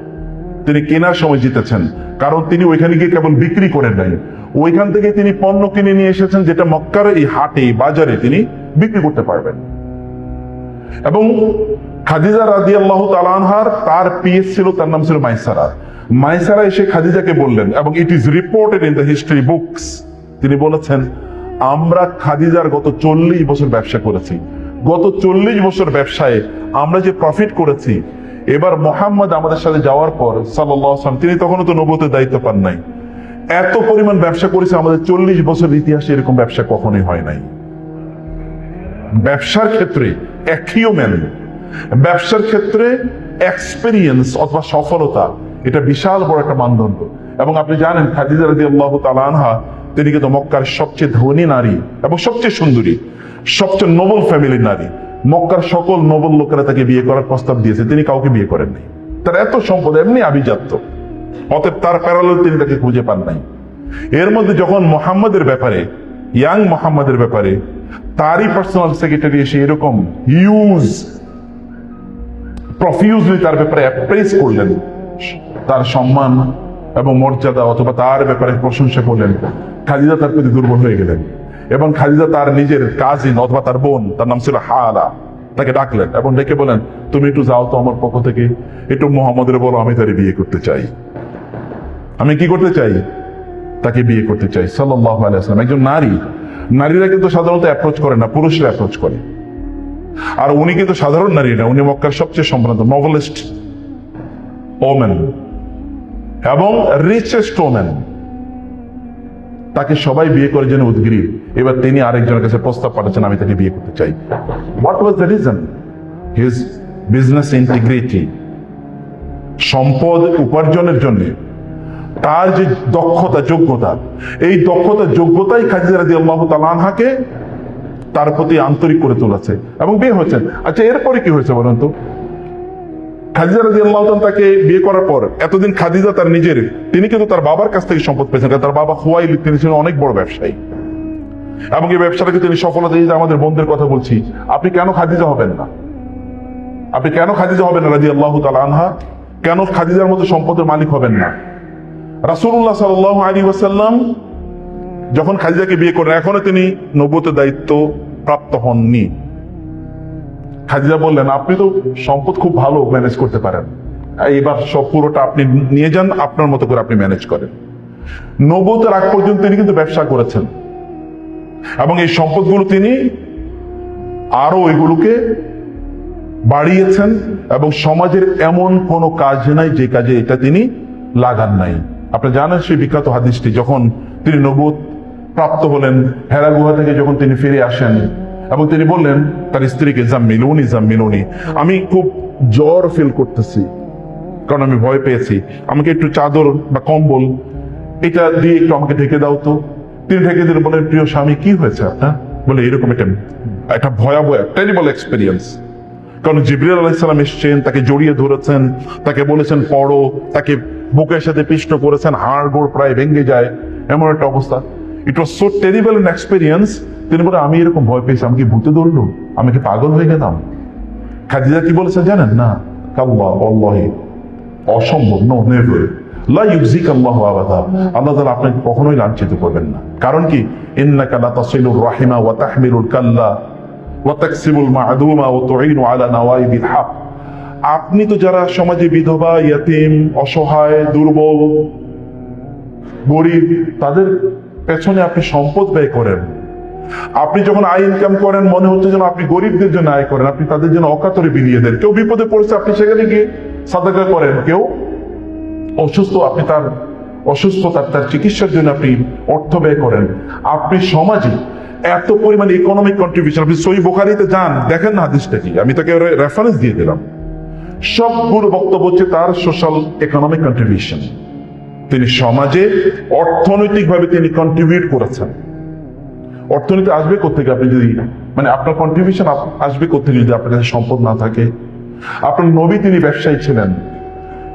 তিনি কেনার সময় জিতেছেন, কারণ তিনি ওইখানে গিয়ে কেবল বিক্রি করেন নাই, ওইখান থেকে তিনি পণ্য কিনে নিয়ে এসেছেন যেটা মক্কার এই হাটে, বাজারে তিনি বিক্রি করতে পারবেন। এবং খাদিজা রাদিয়াল্লাহু তাআলা আনহার তার পিএস ছিল, তার নাম ছিল মাইসারা। মাইসারা এসে খাদিজাকে বললেন, এবং it is reported in the history books, তিনি বলেছেন, আমরা খাদিজার গত 40 বছর ব্যবসা করেছি, গত 40 বছর ব্যবসায় আমরা যে প্রফিট করেছি, এবার মুহাম্মদ আমাদের সাথে যাওয়ার পর সাল্লাল্লাহু আলাইহি ওয়াসাল্লাম, তিনি তখনও তো নবুয়তের দায়িত্ব পান নাই, এত পরিমাণ ব্যবসা করেছে, আমাদের 40 বছর ইতিহাসে এরকম ব্যবসা কখনোই হয় নাই। ব্যবসার ক্ষেত্রে অ্যাকিউমেন, ব্যবসার ক্ষেত্রে এক্সপেরিয়েন্স অথবা সফলতা, এটা বিশাল বড় একটা মানদণ্ড। এবং আপনি জানেন খাদিজা রাদিয়াল্লাহু তাআলা আনহা, তিনি কিন্তু মক্কার সবচেয়ে ধনী নারী এবং সবচেয়ে সুন্দরী, সবচেয়ে নোবেল ফ্যামিলির নারী। মক্কার সকল নোবেল লোকেরা তাকে বিয়ে করার প্রস্তাব দিয়েছে, তিনি কাউকে বিয়ে করেননি। তার এত সম্পদ, এমনি আভিজাত্য, অতএব তার প্যারালাল তিনি তাকে খুঁজে পান নাই। এর মধ্যে যখন মুহাম্মাদের ব্যাপারে, ইয়াং মুহাম্মাদের ব্যাপারে তারই পার্সোনাল সেক্রেটারি এসে এরকম প্রফিউজলি তার ব্যাপারে অ্যাপ্রেস করলেন, তার সম্মান এবং মর্যাদা অথবা তার ব্যাপারে প্রশংসা করলেন, খাদিজা তার প্রতি দুর্বল হয়ে গেলেন এবং খাদিজা তার নিজের কাজিন অথবা তার বোন, তার নাম ছিল হালা, তাকে ডাকলেন এবং ডেকে বলেন, তুমি একটু যাও তো আমার পক্ষ থেকে, একটু মোহাম্মদের বলো আমি তার বিয়ে করতে চাই। আমি কি করতে চাই? তাকে বিয়ে করতে চাই। সাল্লাল্লাহু আলাইহি ওয়াসাল্লাম। একজন নারী, নারীরা কিন্তু সাধারণত অ্যাপ্রোচ করে না, পুরুষরা অ্যাপ্রোচ করে। আর উনি কিন্তু সাধারণ নারী না, উনি মক্কার সবচেয়ে সম্মানিত নভেলিস্ট ওমেন এবং রিচেস্ট ওমেন। তাকে সবাই বিয়ে করে জন্য উদ্গ্রীব। এবার তিনি আরেকজনের কাছে প্রস্তাব পাঠাচ্ছেন, আমি তাকে বিয়ে করতে চাই। What was the reason? His business integrity. সম্পদ উপার্জনের জন্য তার যে দক্ষতা, যোগ্যতা, এই দক্ষতা যোগ্যতাই খাদিজা রাদিয়াল্লাহু তাআলা আনহাকে তার প্রতি আন্তরিক করে তুলেছে এবং বিয়ে হয়েছেন। আচ্ছা, এরপরে কি হয়েছে বলুন তো? খাদিজা রাদিয়াল্লাহু তাআলা তাকে বিয়ে করার পর এতদিন খাদিজা তার নিজের, তিনি কিন্তু তার বাবার কাছ থেকে সম্পদ পেয়েছেন। কারণ তার বাবা খুয়াইলিদ, তিনি ছিলেন অনেক বড় ব্যবসায়ী এবং এই ব্যবসাটাকে তিনি সফলতা দিয়ে, আমাদের বোনদের কথা বলছি, আপনি কেন খাদিজা হবেন না? আপনি কেন খাদিজা হবেন না রাদিয়াল্লাহু তাআলা আনহা? কেন খাদিজার মতো সম্পদের মালিক হবেন না? রাসূলুল্লাহ সাল্লাল্লাহু আলাইহি ওয়াসাল্লাম যখন খাদিজাকে বিয়ে করেন, এখনো তিনি নবুয়তের দায়িত্ব প্রাপ্ত হননি। খাদিজা বললেন, আপনি তো সম্পদ খুব ভালো ম্যানেজ করতে পারেন, এবার সব পুরোটা আপনি নিয়ে যান, আপনার মতো করে আপনি ম্যানেজ করেন। নবুয়তের আগ পর্যন্ত তিনি কিন্তু ব্যবসা করেছেন এবং এই সম্পদগুলো তিনি আরো এগুলোকে বাড়িয়েছেন এবং সমাজের এমন কোনো কাজ নাই যে কাজে এটা তিনি লাগান নাই। আপনি জানেন সেই বিখ্যাত হাদিসটি, যখন তিনি নবুয়ত প্রাপ্ত হলেন, হেরা গুহা থেকে যখন তিনি ফিরে আসেন এবং তিনি বললেন তার স্ত্রীকে, জাম্মিলুনি জাম্মিলুনি, আমি খুব জ্বর ফিল করতেছি কারণ আমি ভয় পেয়েছি, আমাকে একটু চাদর বা কম্বল এটা দিয়ে একটু আমাকে ঢেকে দাও তো। তিনি ঢেকে দিলেন, বলেন, প্রিয় স্বামী কি হয়েছে আপনার? বলে, এরকম একটা ভয়াবহ টেরিবল এক্সপিরিয়েন্স। কারণ জিবরিল আলাইহিস সালাম এসেছেন, তাকে জড়িয়ে ধরেছেন, তাকে বলেছেন পড়ো, তাকে বুকের সাথে পিষ্ট করেছেন, হাড় গোড় প্রায় ভেঙে যায়, এমন একটা অবস্থা। It was so terrible an experience. তিনি বলে, আমি এরকম ভয় পেয়েছি, আমি কি ভূতে ধরলো, আমি কি পাগল হয়ে গেলাম? খাদিজা কি বলেছে জানেন? না, কাল্লা ওয়াল্লাহি, অসম্ভব, নো নেভার, লা ইউযিক আল্লাহু আবাদা। আল্লাহ তাআলা আপনাকে কখনোই লাঞ্ছিত করবেন না। কারণ কি? ইন্নাকা লা তাসিলুর রাহিমা ওয়া তাহমিলুল কাল্লা ওয়া তাকসিবুল মা'দুমা ওয়া তুঈনু আলা নাওয়াইবিল হক। আপনি তো যারা সমাজে বিধবা, ইয়াতীম, অসহায়, দুর্বল, গরিব, তাদের পেছনে আপনি সম্পদ ব্যয় করেন। আপনি যখন আয় ইনকাম করেন, মনে হচ্ছে যেন আপনি গরিবদের জন্য আয় করেন, আপনি তাদের জন্য অকাতরে বিলিয়ে দেন। কেউ বিপদে পড়েছে, আপনি সেখানে গিয়ে সাদাকা করেন। কেউ অসুস্থ, আপনি তার অসুস্থতার, তার চিকিৎসার জন্য আপনি অর্থ ব্যয় করেন। আপনি সমাজে এত পরিমাণ ইকোনমিক কন্ট্রিবিউশন, আপনি সহিহ বুখারীতে যান, দেখেন না হাদিসটা কি, আমি তাকে রেফারেন্স দিয়ে দিলাম। সবগুলো বক্তব্য হচ্ছে তার সোশ্যাল ইকোনমিক কন্ট্রিবিউশন। তিনি সমাজে অর্থনৈতিকভাবে তিনি কন্ট্রিবিউট করেছেন। অর্থনীতি আসবে কোত্থেকে? আপনি যদি, মানে আপনার কন্ট্রিবিউশন আসবে কোত্থেকে যদি আপনার কাছে সম্পদ না থাকে? আপনার নবী তিনি ব্যবসায়ী ছিলেন,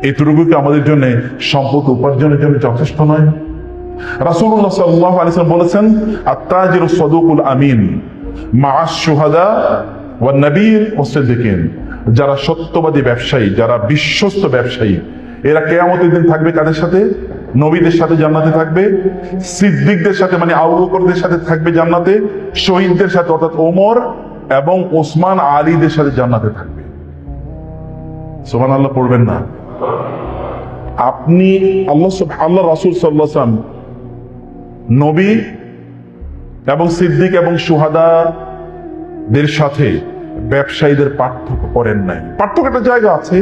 এতটুকু কি আমাদের জন্য সম্পদ উপার্জনের জন্য যথেষ্ট নয়? রাসূলুল্লাহ সাল্লাল্লাহু আলাইহি ওয়াসাল্লাম বলেছেন, আত-তাজিরু সাদুকুল আমিন মা'আশ শুহাদা ওয়ান নাবিয়্যিন ওয়াস সিদ্দিকিন। যারা সত্যবাদী ব্যবসায়ী, যারা বিশ্বস্ত ব্যবসায়ী, এরা কিয়ামতের দিন থাকবে কাদের সাথে? নবীদের সাথে জান্নাতে থাকবে, সিদ্দিকদের সাথে মানে আবু বকরদের সাথে থাকবে জান্নাতে, শহীদদের সাথে অর্থাৎ ওমর এবং ওসমান, আলীদের সাথে জান্নাতে থাকবে। সুবহানাল্লাহ পড়বেন না? আপনি আল্লাহ রাসূল সাল্লাল্লাহু আলাইহি ওয়াসাল্লাম নবী এবং সিদ্দিক এবং শুহাদাদের সাথে ব্যবসায়ীদের পার্থক্য করেন নাই। পার্থক্য একটা জায়গা আছে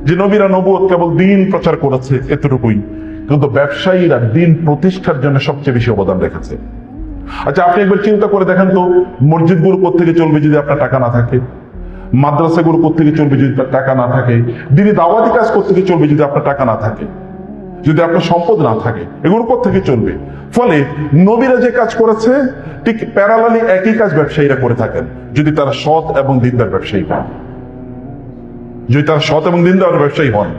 যে নবীরা নবুয়ত কেবল দ্বীন প্রচার করেছে, এতটুকুই, কিন্তু ব্যবসায়ীরা দ্বীন প্রতিষ্ঠার জন্য সবচেয়ে বেশি অবদান রেখেছে। আচ্ছা, আপনি একবার চিন্তা করে দেখেন তো, মসজিদগুলো কোত্থেকে চলবে যদি আপনার টাকা না থাকে? মাদ্রাসাগুলো কোত্থেকে চলবে যদি টাকা না থাকে? দিনী দাওয়াতি কাজ কোত্থেকে চলবে যদি আপনার টাকা না থাকে, যদি আপনার সম্পদ না থাকে? এগুলো কোত্থেকে চলবে? ফলে নবীরা যে কাজ করেছে, ঠিক প্যারালালি একই কাজ ব্যবসায়ীরা করে থাকেন, যদি তারা সৎ এবং দিনদার ব্যবসায়ী হন। যদি তারা সৎ এবং দিনদার ব্যবসায়ী হন,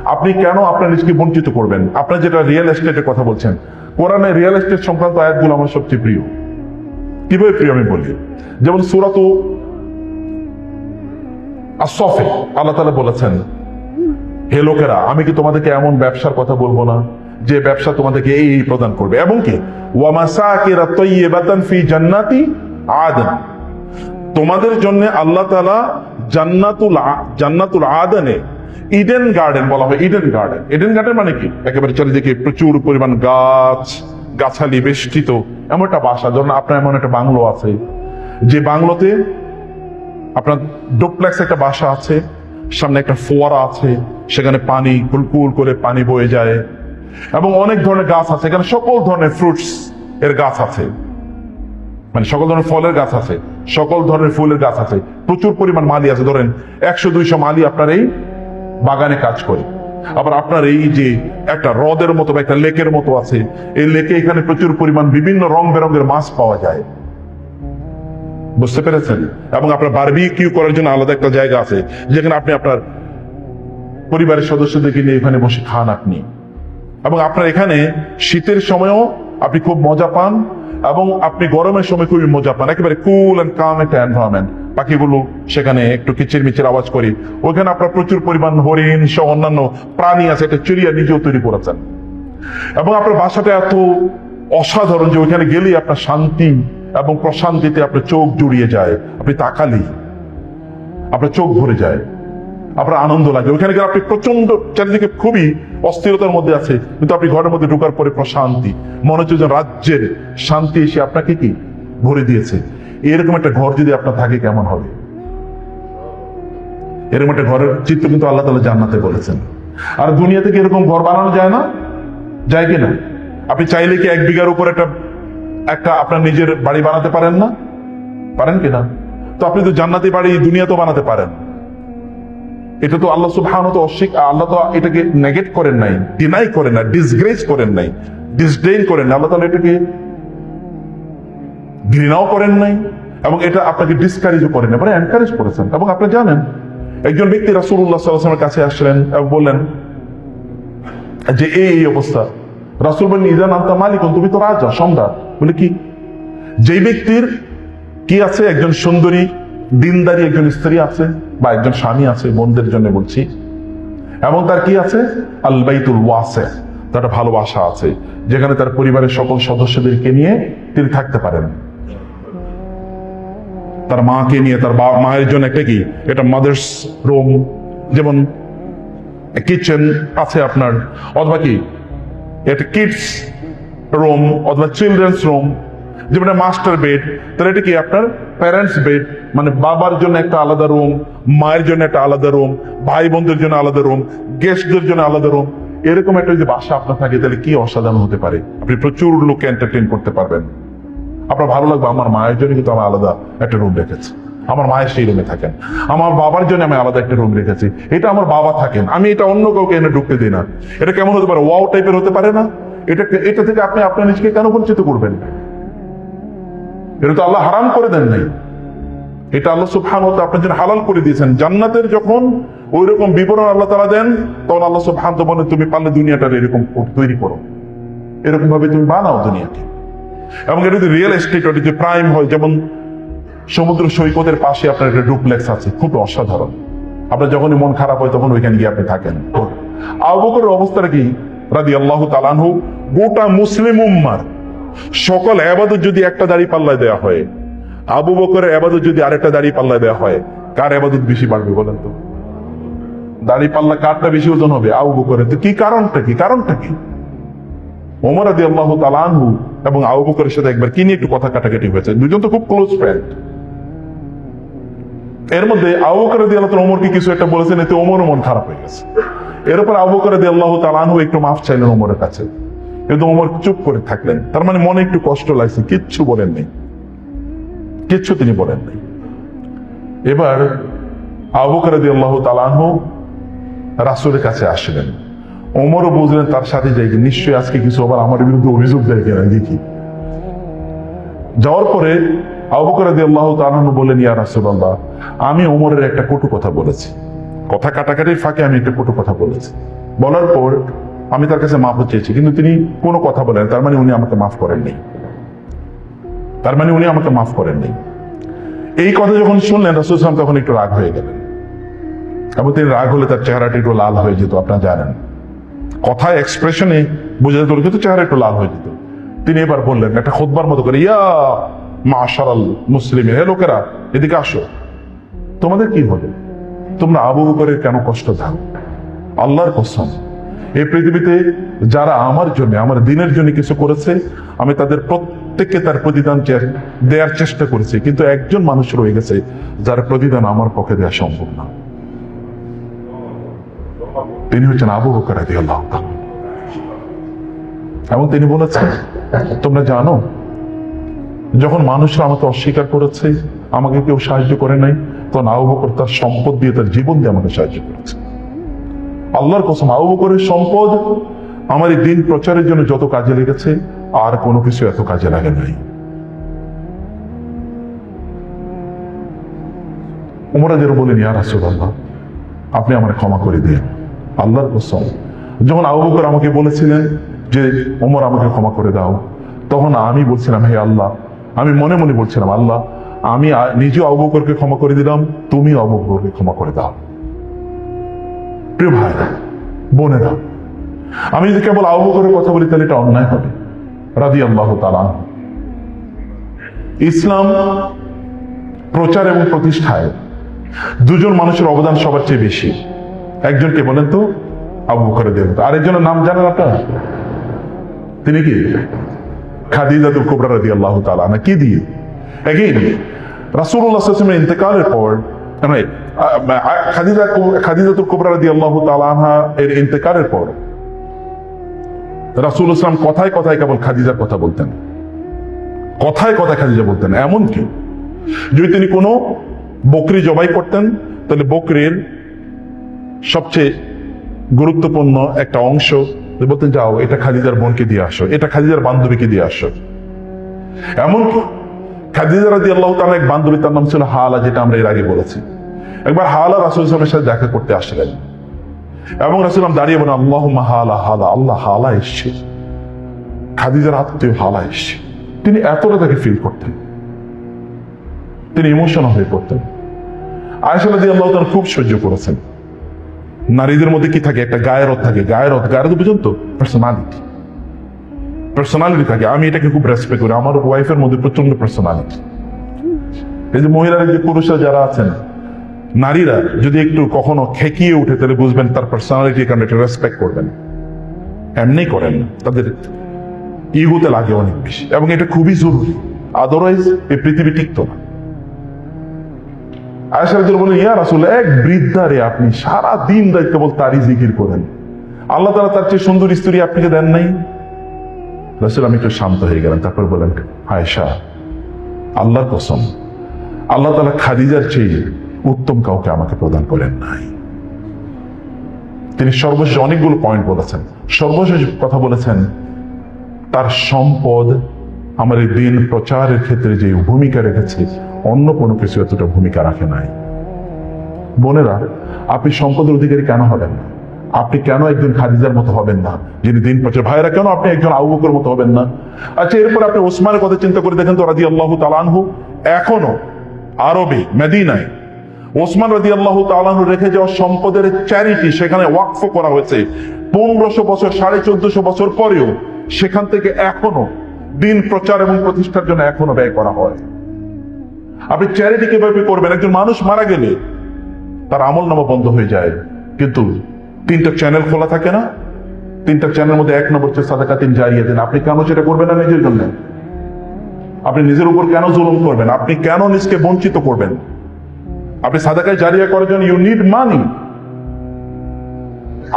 আপনি কেন আপনার নিজকে বঞ্চিত করবেন? আপনার যেটা রিয়েল এস্টেটের কথা বলছেন, কোরআনে রিয়েল এস্টেট সংক্রান্ত আয়াতগুলো আমার সবচেয়ে প্রিয়। কিভাবে প্রিয় আমি বলি, যেমন সূরা আস-সফে আল্লাহ তাআলা বলেছেন, হে লোকেরা, আমি কি তোমাদেরকে এমন ব্যবসার কথা বলবো না যে ব্যবসা তোমাদেরকে এই প্রদান করবে, এবং কি ওয়া মাসাকিরা তাইয়্যিবাতান ফি জান্নাতি আদন, তোমাদের জন্য আল্লাহ তাআলা জান্নাতুল আদনে, ইডেন গার্ডেন বলা হয়। ইডেন গার্ডেন, ইডেন গার্ডেন মানে কি? একেবারে চারিদিকে প্রচুর পরিমাণ গাছ গাছালি বেষ্টিত এমন একটা বাসা। ধরুন আপনার এমন একটা বাংলো আছে, যে বাংলোতে আপনার ডুপ্লেক্স একটা বাসা আছে, সামনে একটা ফোয়ারা আছে, সেখানে পানি কুলকুল করে পানি বয়ে যায়, এবং অনেক ধরনের গাছ আছে, এখানে সকল ধরনের ফ্রুটস এর গাছ আছে, মানে সকল ধরনের ফলের গাছ আছে, সকল ধরনের ফুলের গাছ আছে, প্রচুর পরিমাণ মালি আছে। ধরেন 100-200 মালি আপনার এই বাগানে কাজ করে। আবার আপনার এই যে একটা হ্রদের মতো বা একটা লেকের মতো আছে, এই লেকে এখানে প্রচুর পরিমাণ বিভিন্ন রং বেরঙের মাছ পাওয়া যায়, বুঝতে পেরেছেন? এবং আপনার বারবিকিউ করার জন্য আলাদা একটা জায়গা আছে, যেখানে আপনি আপনার পরিবারের সদস্যদেরকে নিয়ে এখানে বসে খান আপনি। এবং আপনার এখানে শীতের সময়ও আপনি খুব মজা পান, এবং আপনি গরমের সময় খুবই মজা পান। একেবারে কুল এন্ড কাম একটা এনভায়রনমেন্ট। পাখিগুলো সেখানে একটু কিচির মিচির আওয়াজ করে, ওইখানে আপনার প্রচুর পরিমাণ হরিণ সহ অন্যান্য প্রাণী আছে, একটা চিড়িয়া নিজেও তৈরি করেছেন। এবং আপনার বাসাটা এত অসাধারণ যে ওইখানে গেলেই আপনার শান্তি এবং প্রশান্তিতে আপনার চোখ জুড়িয়ে যায়, আপনি তাকালেই আপনার চোখ ভরে যায়, আপনার আনন্দ লাগে। ওইখানে গেলে আপনি প্রচন্ড চারিদিকে খুবই অস্থিরতার মধ্যে আছে, কিন্তু আপনি ঘরের মধ্যে ঢোকার পরে প্রশান্তি, মনে হচ্ছে যে রাজ্যের শান্তি এসে আপনাকে কি ভরে দিয়েছে। এরকম একটা ঘর যদি আপনার থাকে কেমন হবে? এরকম একটা ঘরের চিত্র কিন্তু আল্লাহ তাআলা জান্নাতে বলেছেন। আর দুনিয়া থেকে এরকম ঘর বানানো যায় না? যায় কিনা? আপনি চাইলে কি 1 বিঘার উপর একটা আপনার নিজের বাড়ি বানাতে পারেন না? পারেন কিনা? তো আপনি তো জান্নাতি বাড়ি দুনিয়া তো বানাতে পারেন। এটা তো আল্লাহ সুবহানাহু ওয়া তাআলা আল্লাহ তো এটাকে নেগেট করেন নাই, ডিনাই করেন না, ডিসগ্রেস করেন নাই, ডিসডেইন করেন না। আল্লাহ তাআলা এটাকে ঘৃণাও করেন নাই, এবং এটা আপনাকে ডিসকারেজও করেন না, মানে এনকারেজ করেছেন। এবং আপনি জানেন, একজন ব্যক্তি রাসূলুল্লাহ সাল্লাল্লাহু আলাইহি ওয়াসাল্লামের কাছে আসলেন এবং বললেন যে এই অবস্থা। রাসূল বললেন, ইযান আনতা মালিকুন, তুমি তো রাজা, সম্রাট। বলে কি? যেই ব্যক্তির কি আছে, একজন সুন্দরী দিনদারি একজন স্ত্রী আছে বা একজন স্বামী আছে, বোনদের জন্য বলছি, এবং তার কি আছে? আল বাইতুল ওয়াসি, তার একটা ভালোবাসা আছে, যেখানে তার পরিবারের সকল সদস্যদেরকে নিয়ে তিনি থাকতে পারেন। তার মাকে নিয়ে, তার মায়ের জন্য একটা কি, এটা মাদার্স রুম, যেমন কিচেন আছে আপনার, অথবা কি এটা কিডস রুম অথবা চিলড্রেন্স রুম, যেমন মাস্টার বেড, তাহলে এটা কি আপনার প্যারেন্টস বেড, মানে বাবার জন্য একটা আলাদা রুম, মায়ের জন্য একটা আলাদা রুম, ভাই বোনদের জন্য আলাদা রুম, গেস্টদের জন্য আলাদা রুম। এরকম একটা যদি বাসা আপনার থাকে, তাহলে কি অসাধারণ হতে পারে। আপনি প্রচুর লোককে এন্টারটেইন করতে পারবেন, আপনার ভালো লাগবে। আমার মায়ের জন্য কিন্তু আমি আলাদা একটা রুম রেখেছি, আমার মায়ের সেই রুমে থাকেন। আমার বাবার জন্য আমি আলাদা একটা রুম রেখেছি, এটা আমার বাবা থাকেন, আমি এটা অন্য কাউকে এনে ঢুকতে দিই না। এটা কেমন হতে পারে? ওয়াও টাইপের হতে পারে না? এটা থেকে আপনি আপনার নিজেকে কেন বঞ্চিত করবেন? এটা তো আল্লাহ হারাম করে দেন নাই, এটা আল্লাহ সুবহানাহু ওয়া তাআলা আপনার জন্য হালাল করে দিয়েছেন। জান্নাতের যখন ওইরকম বিবরণ আল্লাহ তাআলা দেন, তখন আল্লাহ সুবহানাহু ওয়া তাআলা বলেন, তুমি পারলে দুনিয়াটা এরকম তৈরি করো, এরকম ভাবে তুমি বানাও দুনিয়াকে। এবং এটা যদি রিয়েল এস্টেট, ওটা যে প্রাইম হয়, যেমন সমুদ্র সৈকতের পাশে আপনার একটা ডুপ্লেক্স আছে, খুব অসাধারণ। আপনার যখনই মন খারাপ হয় তখন ওইখানে গিয়ে আপনি থাকেন। আবু বকরের অবস্থাটা কি রাদিয়াল্লাহু তাআলা আনহু? গোটা মুসলিম উম্মার সকল ইবাদত যদি একটা দাড়ি পাল্লায় দেওয়া হয়, আবু বকরের ইবাদত যদি আরেকটা দাড়ি পাল্লায় দেওয়া হয়, কার ইবাদত বেশি বাড়বে বলেন তো? দাড়ি পাল্লা কারটা বেশি ওজন হবে? আবু বকরের। তো কি কারণটা কি? কারণটা কি? ওমর রাদিয়াল্লাহু তাআলা আনহু এবং আবু বকরের সাথে একবার কি নিয়ে একটু কথা কাটাকাটি হয়েছে, দুজন তো খুব ক্লোজ ফ্রেন্ড। এর মধ্যে আবু বকর রাদিয়াল্লাহু তাআলা ওমরকে কিছু একটা বলেছেন, এতে ওমরও মন খারাপ হয়ে গেছে। এরপর আবু বকর রাদিয়াল্লাহু তাআলা আনহু একটু মাফ চাইলেন ওমরের কাছে, কিন্তু ওমর চুপ করে থাকলেন। তার মানে মনে একটু কষ্ট লাগছে, কিচ্ছু বলেন নাই, কিচ্ছু তিনি বলেন নাই। এবার আবু বকর রাদিয়াল্লাহু তাআলা আনহু রাসূলের কাছে আসলেন। ওমরও বুঝলেন তার সাথে যাই, নিশ্চয়ই আজকে কিছু আবার আমার বিরুদ্ধে অভিযোগ দেয় কিনা দেখি। যাওয়ার পরে আবু বকর রাদিয়াল্লাহু তাআলা আনহু বললেন, ইয়া রাসূলুল্লাহ, আমি ওমরের একটা কটু কথা বলেছি, কথা কাটাকাটির ফাঁকে আমি একটা কটু কথা বলেছি। বলার পর আমি তার কাছে মাফ চেয়েছি, কিন্তু তিনি কোনো কথা বলেন, তার মানে উনি আমাকে মাফ করেননি, তার মানে উনি আমাকে মাফ করেননি। এই কথা যখন শুনলেন রাসূল সাল্লাল্লাহু আলাইহি ওয়াসাল্লাম তখন একটু রাগ হয়ে গেলেন, এবং তিনি রাগ হলে তার চেহারাটা একটু লাল হয়ে যেত, আপনারা জানেন। কথা এক্সপ্রেশনে বুঝে যেত, কিন্তু চেহারা একটু লাল হয়ে যেত। তিনি এবার বললেন একটা খুতবার মতো করে, ইয়া মাশারাল মুসলিমিন, হে লোকেরা এদিকে আসো, তোমাদের কি হবে? তোমরা আবু বকরের কেন কষ্ট দাও? আল্লাহর কসম, এই পৃথিবীতে যারা আমার জন্য, আমার দিনের জন্য কিছু করেছে, আমি তাদের প্রত্যেককে তার প্রতিদান দেওয়ার চেষ্টা করেছি, কিন্তু একজন মানুষ রয়ে গেছে যার প্রতিদান আমার পক্ষে দেওয়া সম্ভব না। তিনি হচ্ছেন আবু বকর রাদিয়াল্লাহু তাআলা। এবং তিনি বলেছেন, তোমরা জানো যখন মানুষরা আমাকে অস্বীকার করেছে, আমাকে কেউ সাহায্য করে নাই, তখন আবু বকর তার সম্পদ দিয়ে, তার জীবন দিয়ে আমাকে সাহায্য করেছে। আল্লাহর কসম, আবু বকরের সম্পদ আমার এই দিন প্রচারের জন্য যত কাজে লেগেছে, আর কোনো কিছু এত কাজে লাগে নাই। ওমর রাদিয়াল্লাহু বলেন, ইয়া রাসূলুল্লাহ, আপনি আমাকে ক্ষমা করে দিন। আল্লাহর কসম, যখন আবু বকর আমাকে বলেছিলেন যে ওমর আমাকে ক্ষমা করে দাও, তখন আমি বলছিলাম, হে আল্লাহ, আমি মনে মনে বলছিলাম, আল্লাহ, আমি নিজে আবু বকরকে ক্ষমা করে দিলাম, তুমি আবু বকরকে ক্ষমা করে দাও। প্রিয় ভাইরা, বোনেরা, আমি যদি কেবল আবু বকরের কথা বলি তাহলে এটা অন্যায় হবে। রাদিয়াল্লাহু তাআলা। ইসলাম প্রচার এবং প্রতিষ্ঠায় দুজন মানুষের অবদান সবার চেয়ে বেশি। একজনকে বলেন তো, আবু বকর রাদিয়াল্লাহু তাআলা। আরেকজনের নাম জানেন আপনারা? তিনি কি? খাদিজাতুল কুবরা রাদিয়াল্লাহু তাআলা। না কি দিয়ে? এগেইন রাসূলুল্লাহ সাল্লাল্লাহু আলাইহি ওয়াসাল্লামের ইন্তেকালের পর, খাদিজাতুল কুবরা রাদিয়াল্লাহু তাআলা আনহা এর ইন্তেকালের পর রাসূলুল্লাহ সাল্লাল্লাহু আলাইহি ওয়াসাল্লাম কথায় কথায় কেবল খাদিজার কথা বলতেন, কথায় কথায় খাদিজা বলতেন। এমনকি যদি তিনি কোনো বকরি জবাই করতেন, তাহলে বকরির সবচেয়ে গুরুত্বপূর্ণ একটা অংশ বলতেন, যাও এটা খাদিজার বোনকে দিয়ে আসো, এটা খাদিজার বান্ধবীকে দিয়ে আসো। এমনকি খাদিজা রাদিয়াল্লাহু তাআলা এক বান্ধবী, তার নাম ছিল হালা, যেটা আমরা এর আগে বলেছি। একবার হালা রাসূল সাল্লাল্লাহু আলাইহি ওয়াসাল্লামের সাথে দেখা করতে আসলেন এবং রাসূল দাঁড়িয়ে বলেন, আল্লাহুম্মা হালা হালা, আল্লাহ, হালা এসছে, খাদিজার আত্মীয় হালা এসছে। তিনি এতটা তাকে ফিল করতেন, তিনি ইমোশনাল হয়ে পড়তেন। আয়েশা রাদিয়াল্লাহু তাআলা খুব সহ্য করেছেন। নারীদের মধ্যে কি থাকে? একটা গায়রত থাকে। গায়রত বুঝুন তো, পার্সোনালিটি থাকে। আমি এটাকে খুব রেসপেক্ট করি। আমার ওয়াইফের মধ্যে প্রচন্ড পার্সোনালিটি। এই যে মহিলারা, যে পুরুষরা যারা আছেন, নারীরা যদি একটু কখনো খেকিয়ে উঠে, তাহলে বুঝবেন তার পার্সোনালিটির কারণে এটা রেসপেক্ট করবেন। এমনি করেন না, তাদের ইগোতে লাগে অনেক বেশি, এবং এটা খুবই জরুরি। আদারওয়াইজ এই পৃথিবী টিকতো না। আয়েশা রাদিয়াল্লাহু বলেন, ইয়া রাসূলুল্লাহ, এক বৃদ্ধারে আপনি সারা দিন রাত কেবল তারই জিকির করেন, আল্লাহ তাআলা তার চেয়ে সুন্দর স্ত্রী আপনাকে দেন নাই? রাসূল আমি একটু শান্ত হয়ে গেলেন। তারপর বলেন, আয়েশা, আল্লাহর কসম, আল্লাহ তাআলা খাদিজার চেয়ে উত্তম কাউকে আমাকে প্রদান করেন নাই। তিনি সর্বশেষ অনেকগুলো পয়েন্ট বলেছেন। সর্বশেষ কথা বলেছেন, তার সম্পদ আমার এই দিন প্রচারের ক্ষেত্রে যে ভূমিকা রেখেছে, অন্য কোনো কিছু এতটা ভূমিকা রাখে নাই। বোনেরা, আপনি সম্পদের অধিকারী কেন হবেন না? আপনি কেন একজন খাদিজার মতো হবেন না যিনি দিন প্রচার? ভাইরা, কেন আপনি একজন আবু বকরের মতো হবেন না? আচ্ছা, এরপর আপনি ওসমানের কথা চিন্তা করে দেখেন তো, রাদিয়াল্লাহু তাআলা আনহু। এখনো আরবে মদিনায় ওসমান রাদিয়াল্লাহু তাআলা আনহু রেখে যাওয়া সম্পদের চ্যারিটি সেখানে ওয়াকফ করা হয়েছে। 1500 বছর, 1450 বছর পরেও সেখান থেকে এখনো দিন প্রচার এবং প্রতিষ্ঠার জন্য এখনো ব্যয় করা হয়। আপনি চ্যারিটি কিভাবে করবেন? একজন মানুষ মারা গেলে তার আমলনামা বন্ধ হয়ে যায়, কিন্তু 3টা চ্যানেল খোলা থাকে না? 3টা চ্যানেলের মধ্যে 1 নম্বর হচ্ছে সাদাকাতুন জারিয়া। আপনি কেন সেটা করবেন না নিজের জন্য? আপনি নিজের উপর কেন জুলুম করবেন? আপনি কেন নিজকে বঞ্চিত করবেন? আপনি সাদাকা জারিয়া করার জন্য ইউ নিড মানি।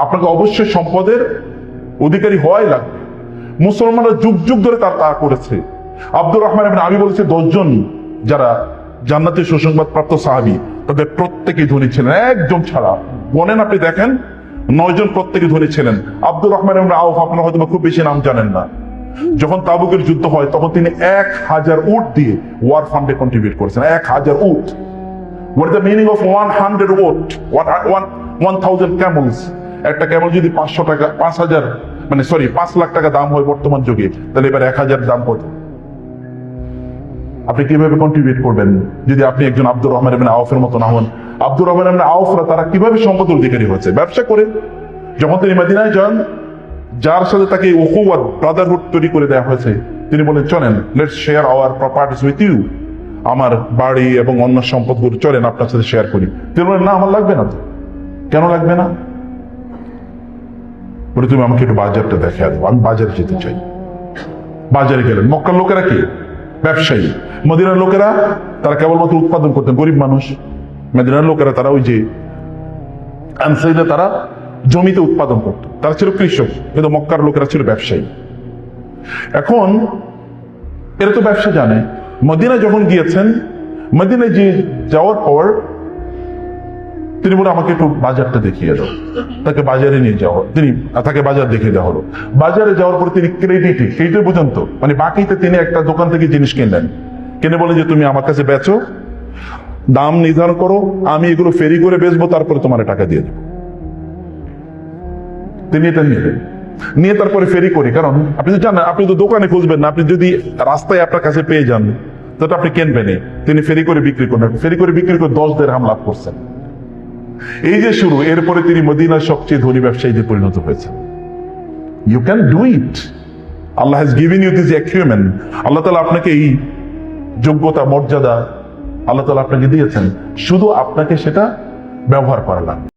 আপনাকে অবশ্যই সম্পদের অধিকারী হওয়াই লাগবে। মুসলমানরা যুগ যুগ ধরে তা করেছে। আব্দুর রহমান ইবনে আবি বলেছে, 10 জন যারা জান্নাতের সুসংবাদ প্রাপ্ত সাহাবী, তাদের প্রত্যেকেই ধনী ছিলেন, একজন ছাড়া। বলেন, আপনি দেখেন, 9 জন প্রত্যেকে ধনী ছিলেন। আব্দুর রহমান ইবনে আউফ, আপনারা হয়তো খুব বেশি নাম জানেন না। যখন তাবুকের যুদ্ধ হয়, তখন তিনি 1000 উট দিয়ে ওয়ার ফান্ডে কন্ট্রিবিউট করেছেন। 1000 উট। What is the meaning of 100 উট? 1000 camels? একটা ক্যামেল যদি 500 টাকা, 5 লাখ টাকা দাম হয় বর্তমান যুগে, তাহলে এবার 1000 দাম কত? আপনি কিভাবে কন্ট্রিবিউট করবেন যদি আপনি একজন আব্দুর রহমান ইবনে আউফের মতো না হন? আব্দুর রহমান ইবনে আউফরা তারা কিভাবে সম্পদের অধিকারী হয়েছে? ব্যবসা করে। যখন তিনি মদিনায় যান, যার সাথে তাকে উখুওয়াত ব্রাদারহুড তৈরি করে দেওয়া হয়েছে, তিনি বলেন চলেন, let's share our properties with you, আমার বাড়ি এবং অন্য সম্পদগুলো চলেন আপনার সাথে শেয়ার করি। তিনি বলেন না, আমার লাগবে না। তো কেন লাগবে না? বলে তুমি আমাকে একটু বাজারটা দেখে দেবো, আমি বাজারে যেতে চাই। বাজারে গেলেন। মক্কার লোকেরা কি? ব্যবসায়ী। মদিনার লোকেরা তারা কেবলমাত্র উৎপাদন করতেন, গরিব মানুষ। মদিনার লোকেরা তারা ওই যে আনসারীরা তারা জমিতে উৎপাদন করত, তারা ছিল কৃষক, কিন্তু মক্কার লোকেরা ছিল ব্যবসায়ী। এখন এরা তো ব্যবসা জানে। মদিনা যখন গিয়েছেন, মদিনায় যাওয়ার পর তিনি বলে আমাকে একটু বাজারটা দেখিয়ে দাও। তাকে বাজারে নিয়ে যাওয়া, তাকে বাজার দেখিয়ে দেওয়া হলো। বাজারে যাওয়ার পর তিনি ক্রেডিটে পর্যন্ত মানে বাকিতে তিনি একটা দোকান থেকে জিনিস কিনলেন, কিনে বলে যে তুমি আমার কাছে বেচো, দাম নির্ধারণ করো, আমি এগুলো ফেরি করে বেচবো, তারপরে তোমার টাকা দিয়ে দেবো। তিনি এটা নিলেন, নিয়ে তারপরে ফেরি করি, কারণ আপনি তো জানেন, আপনি তো দোকানে খুঁজবেন না, আপনি যদি রাস্তায় আপনার কাছে পেয়ে যান তাহলে আপনি কিনবেন। তিনি ফেরি করে বিক্রি করলেন, ফেরি করে বিক্রি করে 10 দিরহাম লাভ করছেন। এই যে শুরু, এরপরে তিনি মদিনার সবচেয়ে ধনী ব্যবসায়ীতে পরিণত হয়েছেন। You can do it. Allah has given you this equipment. আল্লাহ তাআলা আপনাকে এই যোগ্যতা, মর্যাদা আল্লাহ তাআলা আপনাকে দিয়েছেন, শুধু আপনাকে সেটা ব্যবহার করা লাগবে।